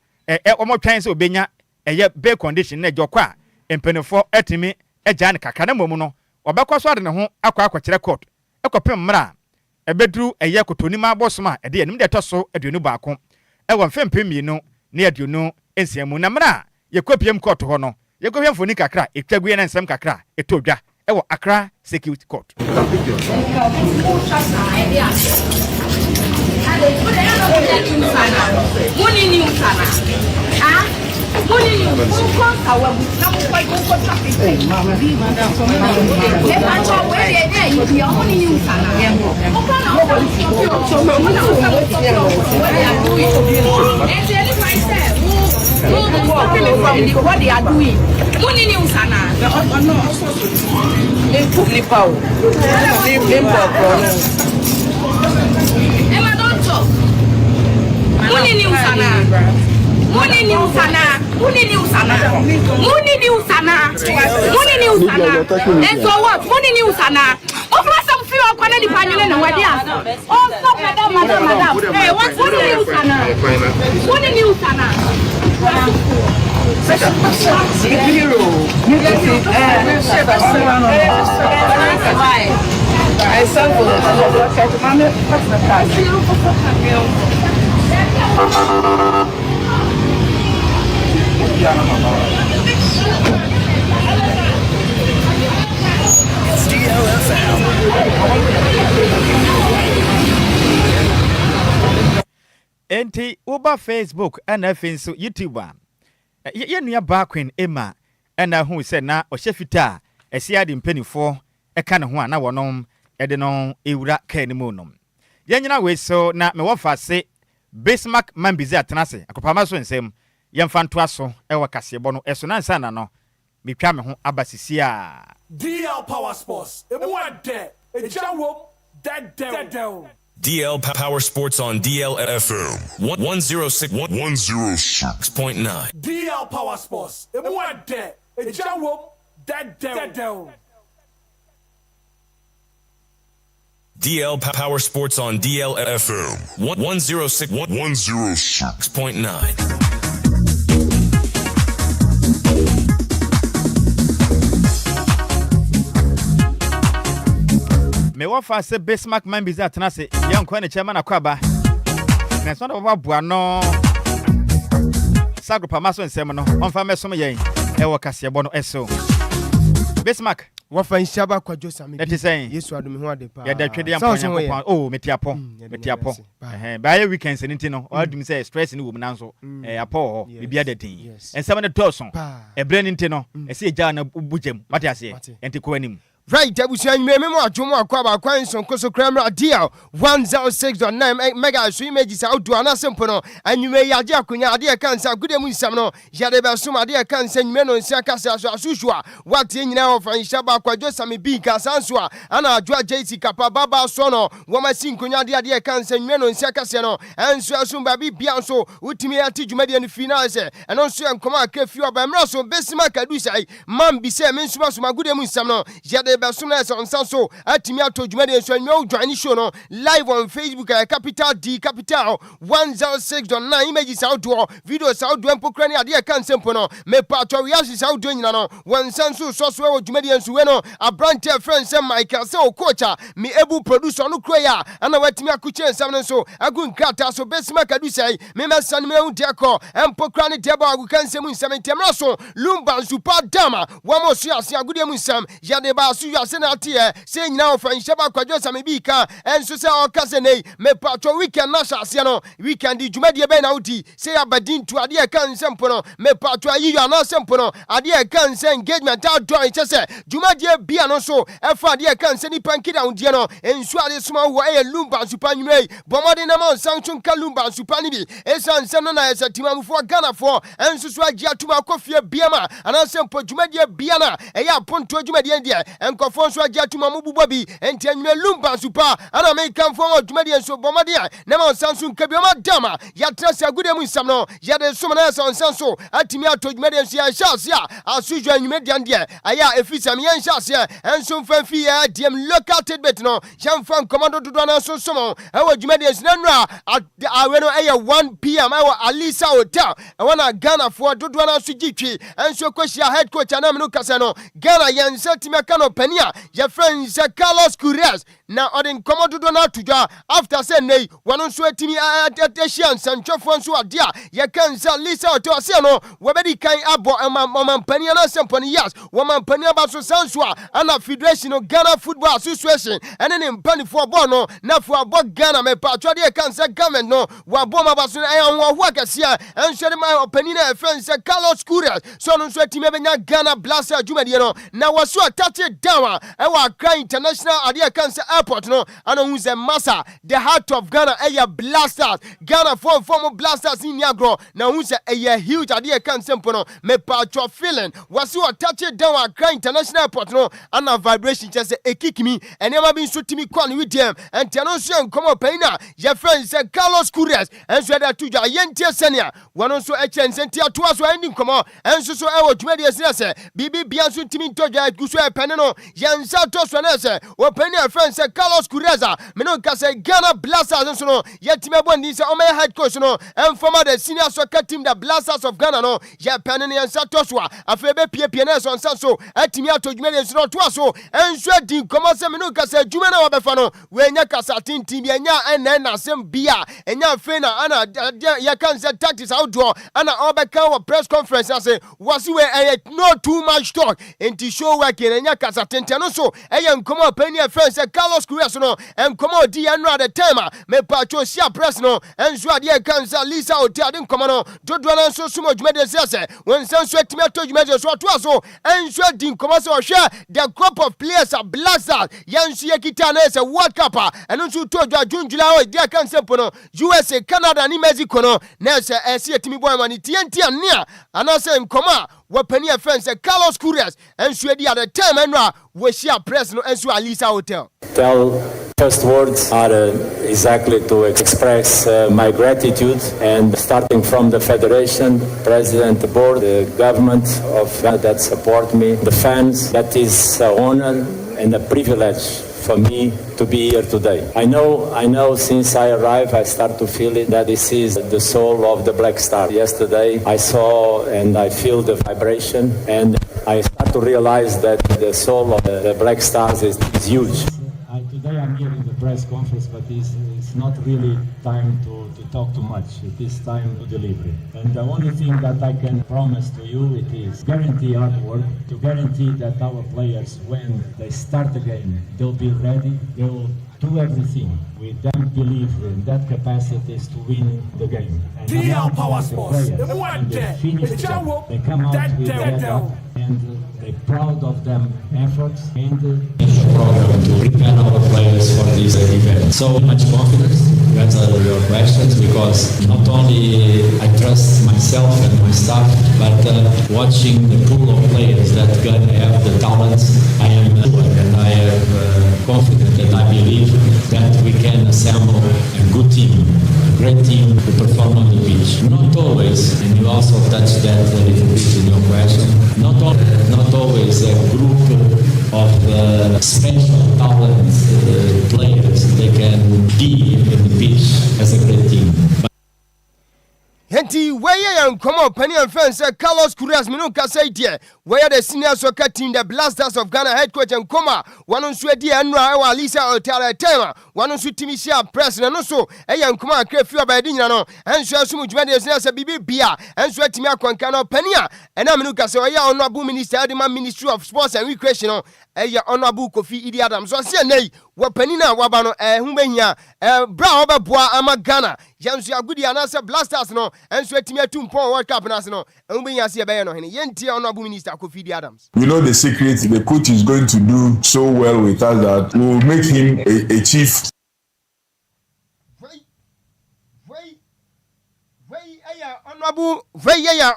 omotwan se obenya eye be condition na ejokwa empanifo etimi eja ne kakra na momu no obekwaso ade ne ho akwa court ekopem mra ebedru eye kotoni ma bosoma ede anim de toso aduonu baako ewo mfempem mienu na aduonu ensiamu na mra PM court ho no ye go hwemfo ni kakra etwague na nsem kakra etodwa ewo Accra Security Court what they are doing. Money news sana. Emma don't talk. Money news sana. Money news sana. Money news sana. Money news sana. Money news sana. And so what? Money news sana. Offer some few of Canada panel and what they are. Oh, stop, madam. Hey, what's money news sana? Money news sana. Enti uba Facebook and afinso YouTube ye nua ba Queen Emma na hu se na ohye esi ade mpanifo eka ne ho ana wonom ede no ewura ka ne mu nom ye nyina we so na me wofa se Bismarck Mambizi atenase akopama so nsem ye mfa nto aso ewa kasebo no eso na nsa na no metwa me ho abasisi a DL Power Sports emwade ejawom dead DL Power Sports on DLFM 106.9. DL Power Sports emwade ejawom dead DL Power Sports on DLFM 106.9. Me wofa se Bismarck Mambizi atenase yankwa ne chairman akwaba na so na baba no sagrupa maso nsem no onfa mesom yen ewo kasebo no eso Bismarck wofa Nhyiraba Kwadwo Sammy that is saying Yesu adumi ho ade pa ya da twede ampa oh metiapo ba ye weekends nti no adumi say stress ni wo nanso apo ho bibia da tin ensem ne toson ebre nti no ese eja na bugem mate ase enti ko anim. Right, Abusia Memo Adjoa Agyei Sikapa Kramra DL 106.9 mega so images out to an simple and you may yaja kunya adia cancer good emusamno Yadeba Suma dia cancer meno Sakasa Susua what in now for Nhyiraba Kwadwo Sammy Bika Sansua and Adjoa Agyei Sikapa Baba Sono Wama Sinkunya dia cancer meno Sakasano and Sumba Bianso Utimi ati Jumedi and finance and also Nkoma Kefu Abamraso Bismarck Adusai Mambise Mensuma Suma good emusamno Basuna on Sanso atimi ato dwumade so anwo dwane show no live on Facebook capital D capital 106.9 images outdoor videos outdoor empokrani ade kan sempo no me pato reactions outdoor nyina no wan Sanso so wo dwumade nso we no abrante friend sem Michael se o coacha me able producer no kroya ana watimi akuche nsam no so agun krata so Bismarck Adusai me mesan me hu deko empokrani deba agu kan sem nsam ntemra so Lumba super dama wamo so ase agudem nsam yade ba you are saying now for Nhyiraba Kwadwo Sammy Bika and so say o kase nei me patro weekend na shase no weekend di dwumade be na uti say abadin to ade kan sempo no me patro ayi ya na sempo no ade kan say engagement outdoor che say dwumade bia no so e fa ade kan say ni pankida undie no ensu ade suma wo e Lumba super nwei bomode na mon sanchun ka Lumba super ni bi esan sem no na esatimamfo Ghana fo ensu so agi atuma kofie bia ma ana sempo dwumade bia na e ya ponto dwumade ndie Enquires Ajatuma Mububi and Tenue Lumba Super and American for Jumadian so Bomadia, Neman Samsung Kabioma Dama, Yatrasa Goodemu Samno, Yade Sumanas on Sanso, Atimia to Median Sia Shasia, as usual you median dear, Aya Efisam Yan Shasia, and some Fanfia, DM located betno, Jan Fan Commando to Donna so Somo, our Jumadians Nanra at the Areno Aya 1 p.m. our Alisa Hotel, I want a Ghana for Dudwana Sujichi, and so Kosia head coach and Amino Casano, Ghana Yan Satimacano Penia, your friend Carlos Curias, na odin komo dodo na tudwa after say nei wono nso atimi atehia nsantwefo nso ade a ye kan say Lisa Oto say no wobedi kan abo mampani na semponi yes womampani aba so sanso a ana Federation of Ghana Football Association ene ne mpanifo bo no na fo abo Ghana me pa twade kan say government no wa bo ma ba so ho akase a enhwere ma opani na friend say Carlos Couriers so no nso atimi benya Ghana Blaster adwumade no na waso attach down e wa Accra International ade kan say airport no ana hu say Massa the heart of Ghana Blasters Ghana form Blasters in Niagara na hu say huge ade kan say mpo me pa twa feeling waso attach down Accra International airport no ana vibration just say ekikimi enema bi nso timi kwa no with them and no so enkomo paina your friend say Carlos Couriers and so that tuja yentie senia wono so ensenti atoa so ending komo enso so e wo dwumade say bibi bia so timi toja guso e pene no yensa to so na say wo pani a friend say Carlos Couriers me no ka say Ghana Blasters so no yetime bondi say o my head coach no and former the senior soccer team the Blasters of Ghana no ye pene ne yensa to so afebe pie na so nsa so atimi atodwumade so to so enso din komo say me no ka say dwuma na wo befa no we nya kasa tintin bi nya na sem bia enya fe na ana ya kan say tactics outdoor ana obeka wa press conference say was we no too much talk enti show work enya kasa tintin no so nkomo pani a friend say Carlos Couriers no nkomo di anu at the time me pacho sia press no enso ade kan say Lisa Oto ade nkomo no dodo na so sumo dwumade say when senso etime atodwumade so to so enso di nkomo so hwe the group of players are Blasters yenso yekita na say World Cup eno so to Junjula o dia kan sempo no USA Canada ni Mexico no na say esi etimi boy mani TNT ania ana say nkoma wapani a friend say Carlos Couriers enso edi at the time enwa we share press no enso Lisa Hotel. First words are exactly to express my gratitude, and starting from the Federation, President, the Board, the government of Ghana that support me, the fans, that is an honor and a privilege for me to be here today. I know since I arrived, I start to feel it, that this is the soul of the Black Star. Yesterday, I saw and I feel the vibration, and I start to realize that the soul of the Black Stars is huge. Today I'm here in the press conference, but it's not really time to talk too much. It is time to deliver. And the only thing that I can promise to you, it is guarantee hard work, to guarantee that our players, when they start the game, they'll be ready, they will do everything. We then believe in that capacity is to win the game. And DL Power Sports, they finish the job. They come out with that, and they're proud of them efforts and program to prepare our players for this event. So much confidence to answer your questions, because not only I trust myself and my staff, but watching the pool of players that Ghana have the talents, I am sure and I am confident and I believe that we can assemble a good team, a great team to perform on the pitch. Not always, and you also touched that a little bit in your question, not always a group of special talent players, they can be in the pitch as a great team. Henti weye nkomo pani and friends Carlos Couriers minu ka say die weye the senior soccer team the Blasters of Ghana head coach nkoma wanu nso edi anura e wa Lisa Oto tema wanu nso timi share press na no so eye nkoma akra fi aba edi nyina no enso asum dwuma de senior say bibi bia enso atimi akwanka no pani a ena minu ka say oye honorable minister adima Ministry of Sports and Recreation no eye honorable Kofi Idi Adams so say nei wapani na waba no hu behia bra obeboa ama Ghana yanso agudi anase Blasters no enso atimi atumpon World Cup na se no hu behia se be no hene yentie honorable minister Kofi Idi Adams. We know the secret. The coach is going to do so well with us that we will make him a chief.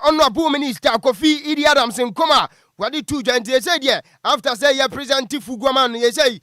Honorable minister Kofi Idi Adams in Koma. What did two giants say? Yeah, after say you present Fuguaman, you say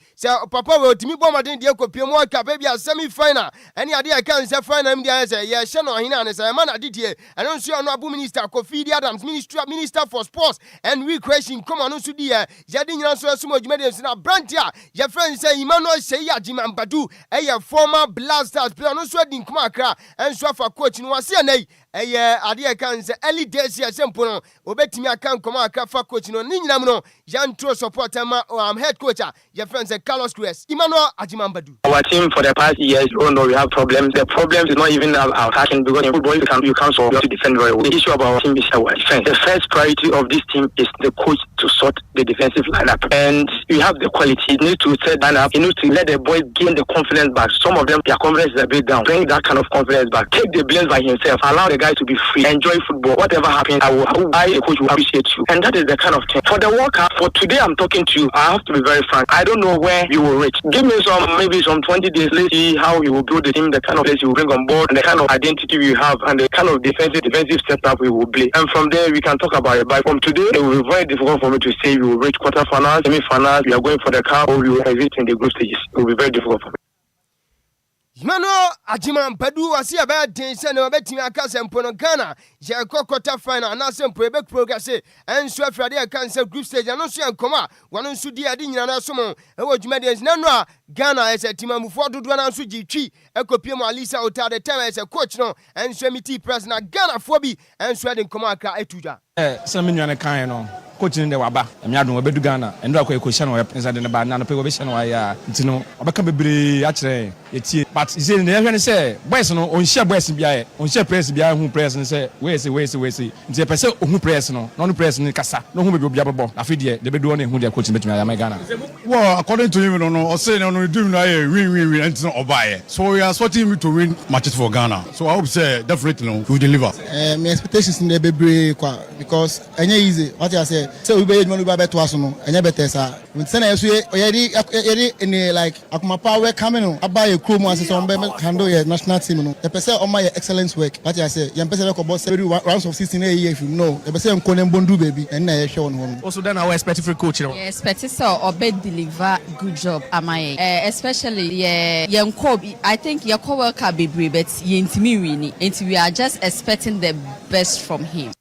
Papa will to me bomb at the World Cup, maybe a semi-final. Any idea I can say final? I say, yeah, Shano Hinan is a man I did here. I don't see honorable minister Kofi Adams, minister for sports and recreation. Come on, also dear, Jadin answer so much medicine. Brantia, your friend say Emmanuel say Jim and Badu, a former Blasters player, no sweating Kumakra, and so for coaching was here. ade kan se early days ya sempo no obetimi aka nkoma aka fa coach no ni nyinam no yantro support ma head coach your friend say Carlos Cruz Emmanuel Ajimambadu. Our team for the past years, we have problems. The problem is not even our attacking, because in football you can't solve, you have to defend very well. The issue about our team is our defense. The first priority of this team is the coach to sort the defensive lineup, and you have the quality. You need to set that up. You need to let the boys gain the confidence back. Some of them, their confidence is a bit down. Bring that kind of confidence back. Take the blame by himself. Allow the guy to be free. Enjoy football. Whatever happens, I will a coach will appreciate you, and that is the kind of thing. For the World Cup, for today, I'm talking to you. I have to be very frank. I don't know where you will reach. Give me maybe some 20 days. Let's see how you will build the team, the kind of players you will bring on board, and the kind of identity you have, and the kind of defensive setup we will play. And from there, we can talk about it. But from today, it will be very difficult for me to say we will reach quarterfinals, semi-finals, we are going for the cup, or we will exit in the group stages. It will be very difficult for me. Emmanuel Ajimambadu wasi aba den se na obetimi aka sempo no Ghana je quarter final na sempo ebe progress enso afrade aka nse group stage no so enkoma wono nso di ade nyina na so mo e wo dwuma de no no Ghana ese timamufo dodo na nso gitwi ekopie mo Alisa Ota the time ese coach no enso miti press na Ghana fo bi enso de nkoma aka etuja se me nwane kan no coach ni de waba emi adon obedu Ghana endo akwa ekosha no inside the ba na no pe obesha no ya ntino obeka bebre a kire yetie but say ne hwe ne say boys no onhia boys bia onhia press bia hu press ne say we say nti pese ohu press no no press ni kasa no hu bebi obia bebo afi de bedu no hu de coach betumi ya Ghana. Well, according to him no say no do no win ntino obaye, so we are expecting him to win matches for Ghana, so I hope say definitely no he will deliver. My expectations in the bebre because enye easy what I say we be money ba beto aso no enye better sa say na yeso yeri in like akuma power coming no abaye krom as so be handle your national team no the person on my excellent work what I say yam person ko boss every rounds of 16 year if you know the person ko nem bondu baby and na ye show no also then I expect for coach no expect so obe deliver good job amaye especially I think your co-worker be brave but yentimi wini and we are just expecting the best from him.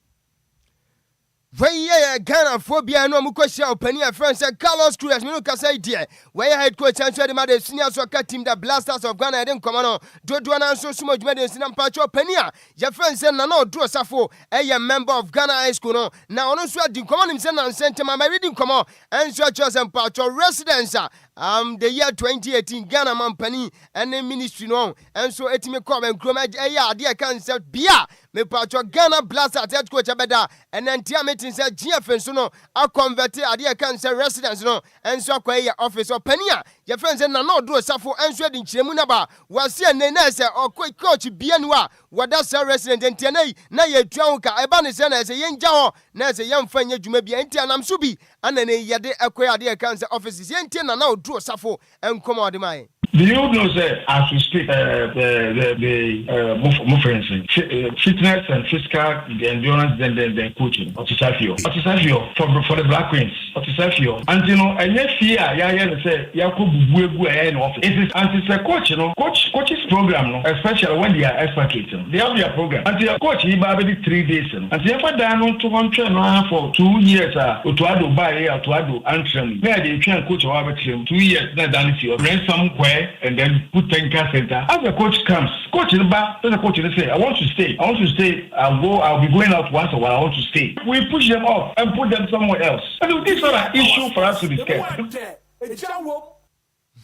Where Ghana phobia no mukosia opani a friend said Carlos Cruz me no say dear where head coach and the mother senior soccer team the Blasters of Ghana didn't come on do na so sumo dwuma de sinam pacho opani a your friend said na no do safo a member of Ghana High School no na ono so di come on him say na sentiment my reading come on and so chose and pacho residence the year 2018 Ghana Mampani and the ministry no and so etime come and kroma ade kan say bia me pacho Ghana Blasters head coach abeda and then tia meeting say GFN so no a convert ade kan say residence no and so akwa office opani a your friend say na no do safo and so di nchiremu na ba wase ne na say coach bia no a wada say resident enti na ye tuan ka eba ne say na say yenja ho na say yemfa nya dwuma bia enti anam so bi anane yede akwa ade kan say offices enti na do safo and come out my. Do you know that as we speak, fitness and physical, the endurance, then the coaching, Otisafio for the Black Queens, Otisafio, and you know, and yes, say Yakubu and office. It is anti coach, you know, coach's program, no, especially when they are expatriates, they have their program. And the coach, he already 3 days, and the ever done to one train for 2 years, to ado buy to ado answer. Where they train coach over 2 years, not done it, rent somewhere. And then put 10K center. As the coach comes, coach in the back, then the coach will say, I want to stay. I'll be going out once a while. I want to stay. We push them off and put them somewhere else. And this is not an issue for us to discuss.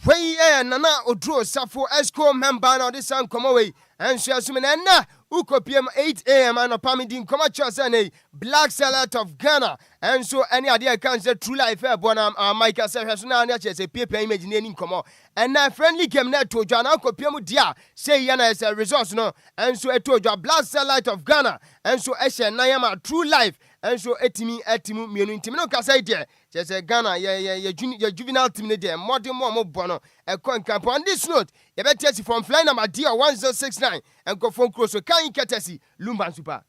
Nana Odro Safo Esco member now this time come away and she assuming na uko PM 8 a.m. and Pamidin come at a black salad of Ghana and so any idea can say true life bona Michael says na say paper image name come and na friendly game net to Jana uko PM dia say yana as a resource no and so it to black salad of Ghana and so Eshe na yama true life and so etimu mienu ntimi no kasa ide just Ghana your juvenile team there more bono e kon camp on this note you better from flying number dear 1069 and go phone close so can you courtesy Lumba Super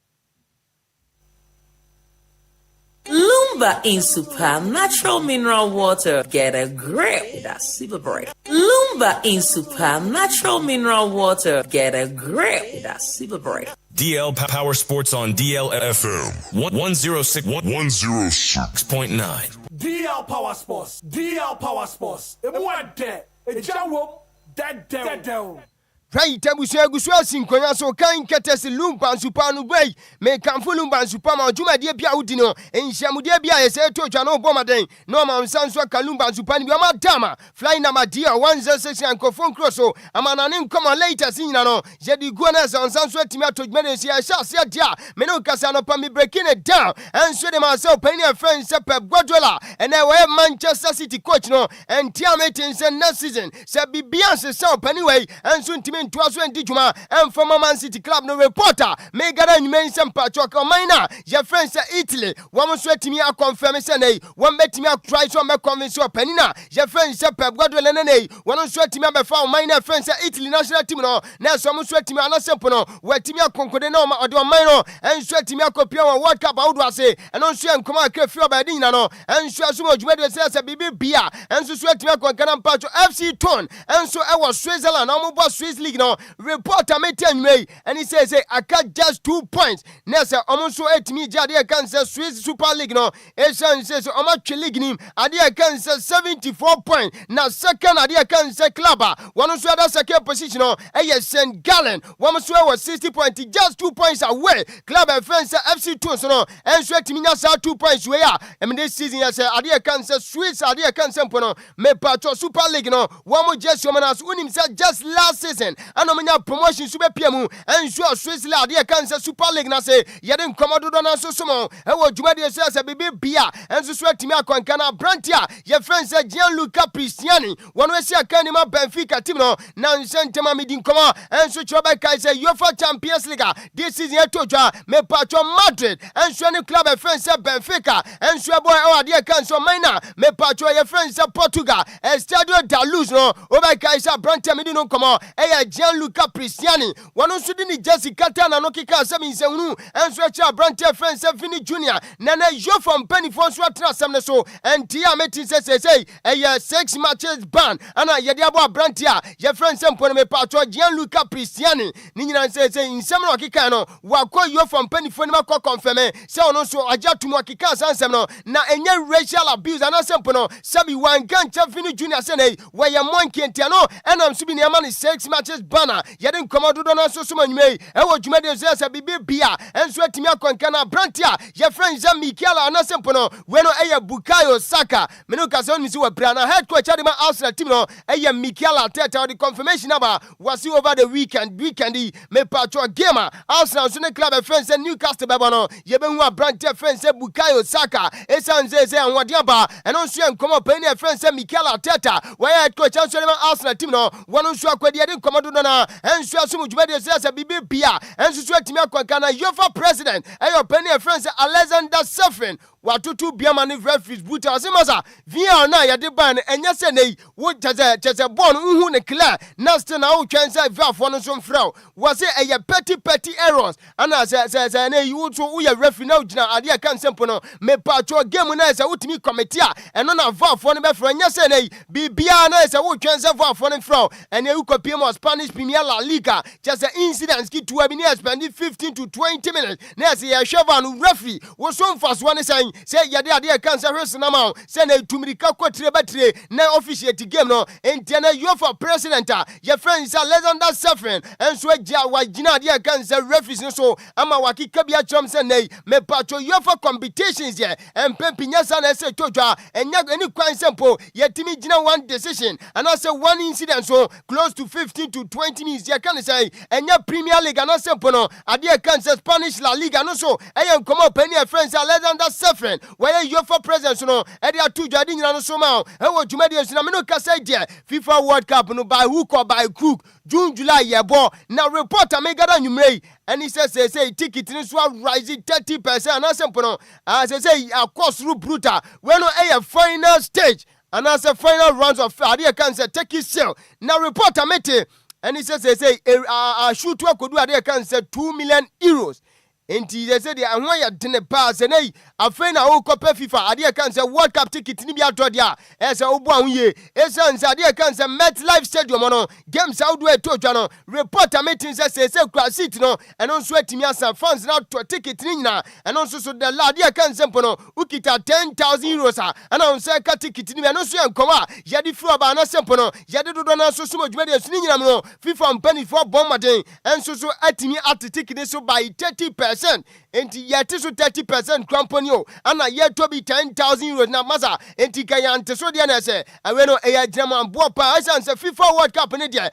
Lumba in Super natural mineral water. Get a grip with that super break. Lumba in Super natural mineral water. Get a grip with that super break. DL Power Sports on DLFM 106.9. DL Power Sports. DL Power Sports. It went there. It just that down. Right, Abusua Gusua Sinkoya so kan ketesi Lumba Supano Bay, make Kamfu Lumba Supama, Juma de Bia Udino, and Shamudia Bia, say to Jano Bomaden, no man Sanswa Kalumba Supani, Yamadama, flying Namadia, 106 and Kofon Crosso, a man an income later, Sinano, Jadi Guanas on Sanswa Timato Menesia, Shasia, Meno Casano Pami breaking it down, and show them myself, Penny and friends, Pep Guadola, and I wear Manchester City coach no, and Tiamatins and next season, Sabi Beyonce South anyway, and soon Timin Twaso and Dijuma, and former Man City Club no reporter, Megara Mention Patrick Minor, your friends Italy, one was sweating me a confirmation, one met me a try to make convince your penina, your friends Pep Guadola, one was sweating me before minor friends Italy national team, no, now some sweating me a simple, where Timia Concordeno or do a minor, and sweating me a copy of World Cup, how do I say, and on Shan come out, Kefio Badina, no, and so much weather says a baby beer, and so sweating me a Concordano Patch FC Tone, and so I was Switzerland, almost Swiss League, no, reporter met me, and he says, I got just 2 points. Nessa, almost 8 me, Jadia Cancer Swiss Super League, no, Eshan says, Omachi League, Adia Cancer 74 points. Now, second, Adia Cancer Clubber, one of the second position, St. Gallen, one was 60 points, just 2 points away. Club Fence FC Tunes, no, and Sweat Minasa 2 points, where I mean, this season, I say, Adia Cancer Swiss, Adia Cancer, me patro Super League, no, one more just Yomanas, himself just last season, and I'm promotion Super PMU, and sure Swiss Adia Cancer Super League, na say, Yadin Commodore Dona Sosomo, and what Jumadia says a baby beer, and so Sweat Timako Kana Brantia, your friends Gianluca Pristiani, one way see a Canima Benfica Timo, now Santama Midin Coma, and so Chobeka is a UEFA Champions League. This is your Toja, me patro Madrid, and Swani Club of friends Benfica, and Swabo Adia Cancer Mina, me patro your friends Portugal, and Stadio da Luz, no, Obeka is a Brantia Midino Coma, and Gianluca Pristiani, one who shouldn't Jessica Tana Nokika Sami Senu, and Swatcha Brantia friends Vini Junior, Nana Jo from Penny for Swatra Samneso, and Tia Metin says, a 6 matches ban, and a Yadiabo Brantia, your friends Sampone me patro Gianluca Pristiani, Nina says, in Samuel Kikano, Wako you from Penny for Nako confirme, so also Ajatu Makika Sansamno, na any racial abuse and Sampono, Sabi one Gancha Vini Junior Sene, where your monkey and Tiano, and I'm Subini Amani 6 matches banner, Yadin Commodore Dona Sosuman May, and what you made yourself a baby beer, and Sweatimia Concana Brantia, your friends Michaela and Sampono, when a Bukayo Saka, Menuka Sonisu Brana, head coach Adima Arsenal Timo, a Michaela Teta, the confirmation number was over the weekend, me patro gamer, Arsenal Sunday Club of friends and Newcastle Babano, Yebenwa Brantia friends Bukayo Saka, Esan Zeze and Wadiaba, and also come up any friends Michaela Teta, where head coach Arsenal Timo, one who struck with the Adin Commodona, and Swasumu Jumedia says a BB Pia, and Sweatimia Concana, UEFA president, and your penny friends Alexander Suffering. Watutu biamani refuge buta asimaza via na ya deban enya sene wo chese bon uhu ne clear nast na wo twense via for no so mfrao was a petty errors ana se na you so wo ya refuge na ugina ade aka nsempo no me patro game na se wutimi committee a eno na via for no be fra enya sene bibia na se wo twense via for no mfrao ene you copy mo Spanish Premier La Liga chese incidents ki to be near spend 15 to 20 minutes na se ya sheva no referee wo so mfas one say yade cancer hurts now say na tumirika kwatre batire na officiate game no entiana UEFA president your friends Alexander Suffering and so wajina de cancer referees so ama wakika bia chom say na me patro UEFA competitions here and pempinya sana say todwa enya any kwan sample yetimi gina one decision and also one incident so close to 15 to 20 minutes ya can say enya Premier League and sample no ade cancer Spanish La Liga no so eyen come up any friends Alexander Suffering where you for presence no e dey atu jadi nyina no so ma e wo dwumade so na me no kasa dia FIFA World Cup no by hook or by crook June July yebo na reporter me gada nwumrei and he says say ticket ni so rise 30% and asempo no say cost ru brutal when no e final stage and as a final rounds of ade can say take it sell na reporter mete and he says say shoot we could do ade can say 2 million euros enti they say the anwa ya dene pass nei afen na wo kopa FIFA ade kan say World Cup ticket ni bi ato dia e say obo an ye e say ade kan say MetLife Stadium no games how do e to dwa no report meeting say kura seat no eno nso atimi asa fans na to ticket ni nyina eno nso so the lad ade kan say no ukita 10,000 euros ana on say ka ticket ni eno nso ya nkoma ya di fru aba na sempo no ya di dodo na so so modwuma de suni nyina no FIFA mpani for bommaden enso so atimi at ticket so by 30%. Enti yeti so 30% company o ana yeto bi 10,000 euros na masa enti kaya ante so dia na se awe no eya jama mbo pa asan se FIFA World Cup ne dia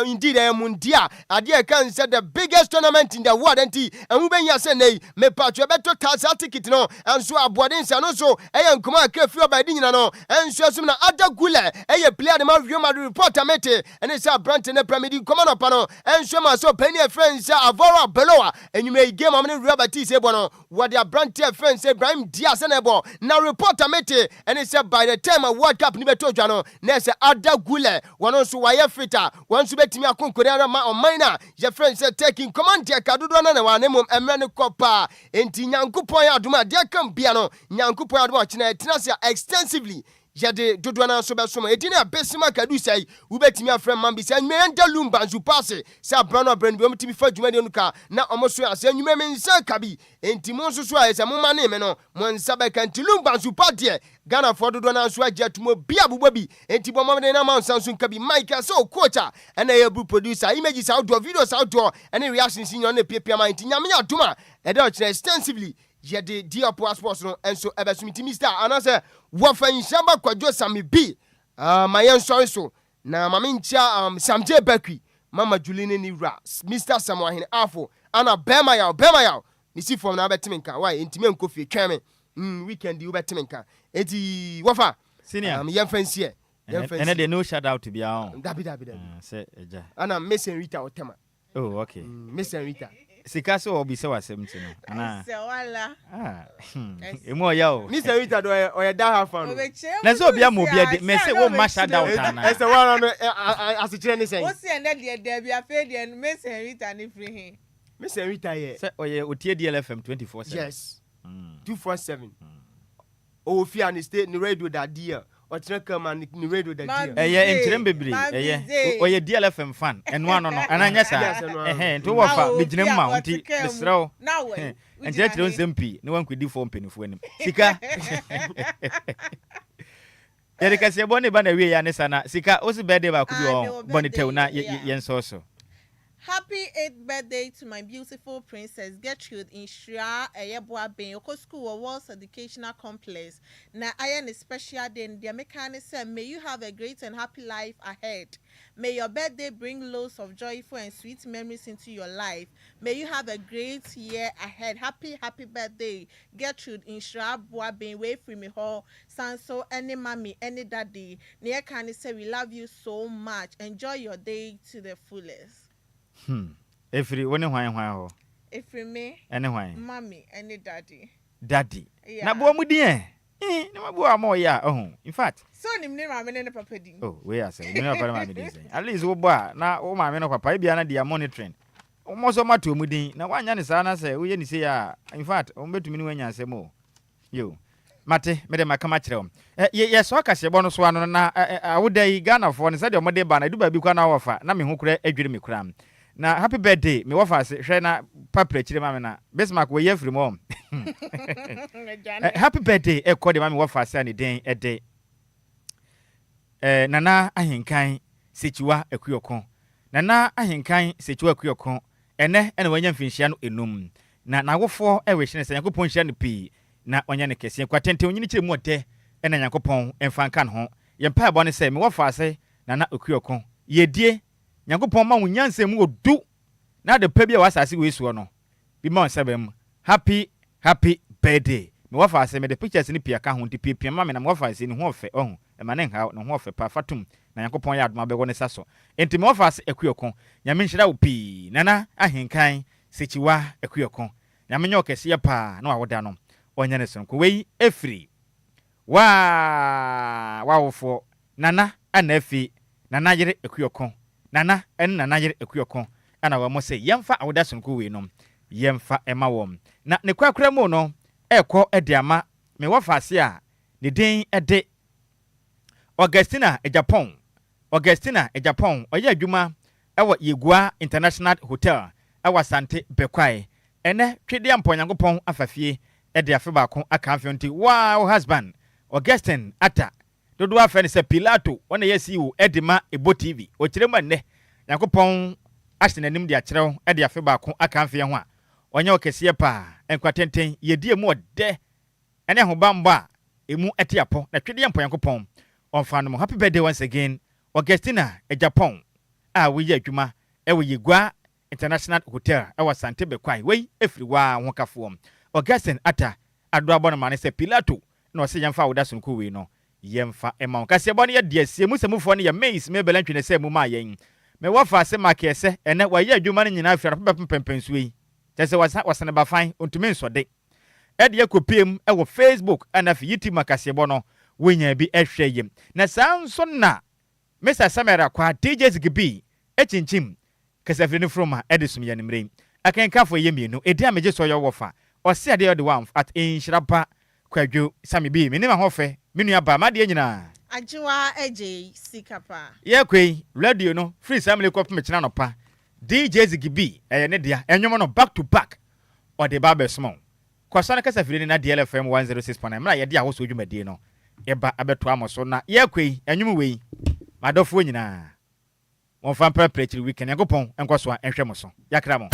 indeed mundia ade kan say the biggest tournament in the world enti emu benya se nei me patro beto tasa ticket no enso aboden se no so eya nkoma akafi obadi nyina no enso asum na adagule eya player de ma Real Madrid reporter mete ene say brand ne Premier League command up no enso ma so penny friends avora below enyume game amne Robert say bono what their brand friend say Ibrahim Diaz enebo na reporter mete and he said by the time a World Cup ni beto dwa no na say adagule wono so waye fita won so betimi akonkore ma on minor your friend say taking command dia kadodo na wa nemom emre ne kopa enti nyankopon ya adoma dia kan bia no nyankopon ya adoma china etina extensively Jade dodo na so beso edina abesima kadu sai ubetimi afrem man bi sai nwenda Lumba nsu passe sa brano brand bi omtimi fa dwuma de nuka na omoso ase nwuma men sa kabi enti mo nso so ase mo mane me no mo nsa be kan ti Lumba nsu pa de Ghana for dodo na nsu agye atumo bia bubabi enti bo mamde na man sansu kabi Mike so coacher na ye bu producer images outdoor videos outdoor and reactions in your ne pia ma enti nyame aduma e dey extensively Yede DLFM sports no enso ebesumiti Mr. Anase wafa Nhyiraba Kwadwo Sammy B mayen sorry so na mama ncha Samje Bakwi mama Juline ni ra Mr. Samuel Afo ana bema yaw nisi form na betimenka why intime nkofie tweme weekend you betimenka eti wafa senior yen fancy ene de no shout out to be on dabi say eja ana Miss Rita Otema oh okay Miss Rita Sikaso obi se wasem tino ana se wala emo ya o Mr. Rita do o da ha fan na so obi amobi de me se wo ma shout out ana ese wala no asichere ni sen wo se ene de bia fe de Miss Rita ni free hin Miss Rita ye se oye otie DLFM 24/7 yes 247 o fi an stay ni radio da dia o tire kama ni radio da dia enkyerem bebre oye DLFM fan eno ano no ananya sa to wo fa biginem ma nti besrew enkyerem nsempi ne wankudi fo mpenifo anim sika yere kase bone ba na wie ya ne sana sika osi birthday ba kudi o bone tew na yenso so. Happy 8th birthday to my beautiful princess Gertrude in Shra Eyeboa Ben Oko School or Walls Educational Complex. Na ayan a special day in the mechanic said, may you have a great and happy life ahead. May your birthday bring loads of joyful and sweet memories into your life. May you have a great year ahead. Happy birthday, Gertrude in Shra Boa Ben way from me hall. Sanso any mommy, any daddy. Near can say we love you so much. Enjoy your day to the fullest. Every one hwan ho. Every me. Any hwan. Mommy, any daddy. Daddy. Yeah. Na bo mu die. Na bo amo ya. In fact. So nim ne mama ne papa di. Oh, we are say. Me na papa mama di say. At least wo bo na wo mama no papa bia na dia monitoring. O mo so mato mu din. Na wanya ne sa na say wo ye ni say ya. In fact, o mbetumi ni wanya asem o. Yo. Mate, me de makama kire ye so akase bo no so ano na awodai Ghana fo ne say de mo de ba na du ba bi kwa na wofa na me ho kura adwiri me kura. Na happy birthday me wafa se hwe na papre chire mame na Bismarck we ye free mom happy birthday e kode mame wafa se ani den ede nana ahenkan sechiwa akuyokon nana ahenkan sechiwa akuyokon ene wanya mfinhia no enum na wofo e we hye se yakopon hia no pi na onya ne kese kwatente onyini chire mu ode ena yakopon emfanka no ho ye mpa ebo ne se me wafa se nana akuyokon yedie Nyankopon ma wunyanse mu odu na de pa bia wasase we suo no bi ma onsebem happy birthday me wafa ase me de pictures ni pia ka ho nti pia ma me na me wafa ase ni ho ofe ohun e ma ne ha no ho ofe pa fatum na Nyankopon ya adoma bego ne saso enti me wafa ase akuyokon nyame nhira wo pi nana ahenkan sechiwa akuyokon nyame nyo kese pa na wawoda no onya ne sonko we efri wa wofo nana anafi nana yere akuyokon nana en nana yere akuyokon ana wa mo se yemfa awoda sonko we no yemfa ema wom na ne kwakra mu no ekọ ediama me wafase a ne den ede Augustina Ejapon oye adwuma ewo Yegua International Hotel ewa Sante Bekwai ene twede amponyankopon afafie ede afe ba ko aka afionti wow husband Augustine ata dodo afa ne se Pilato wona yesi wo edima Ebo TV o kirema ne yankopon asene nim de akyerew ede afe ba ko aka afie ho a onye okese pa enkwatenten yedie mu ode ene ho bamba emu etiapo na twede amponyankopon onfano happy birthday once again Augustina Ejapon we adwuma ewe Yegua International Hotel ewa Sante Bekwai we efriwa hokafo Augustine ata ado abona mane se Pilato na ose yemfa woda sunku we no yemfa ema kase bone ye de sie musemufo ne ye meis me belantwe se mu ma yen me wafa se makese ene wa ye adwuma ne nyina afia pempempensu yi tese wasane ba fan ontumi nsode ede yakopiem ewo Facebook ana fi YouTube makase bono wenya bi ehwe yem na sanso na Mr. Samera kwa DJ Zigibi echinchim kasafreni from Edison yanimre akenka fo yemienu edi ameje so yo wofa ose ade the one at Nhyiraba Kwadwo Sammy bi me ma hofe menu aba ma de nyina Adjoa Agyei Sikapa ye kwei radio no free family kop me kina no pa DJ Zigibi ne dia enwom no back to back or the barber small kwasana kasafreni na DLFM 106.9 mra ye de a wo so dwumadi no eba abeto amoso na ye kwei enwom wei madofo nyina won fa prepare weekend yakopon enkoso a enhwe mo so yakra mo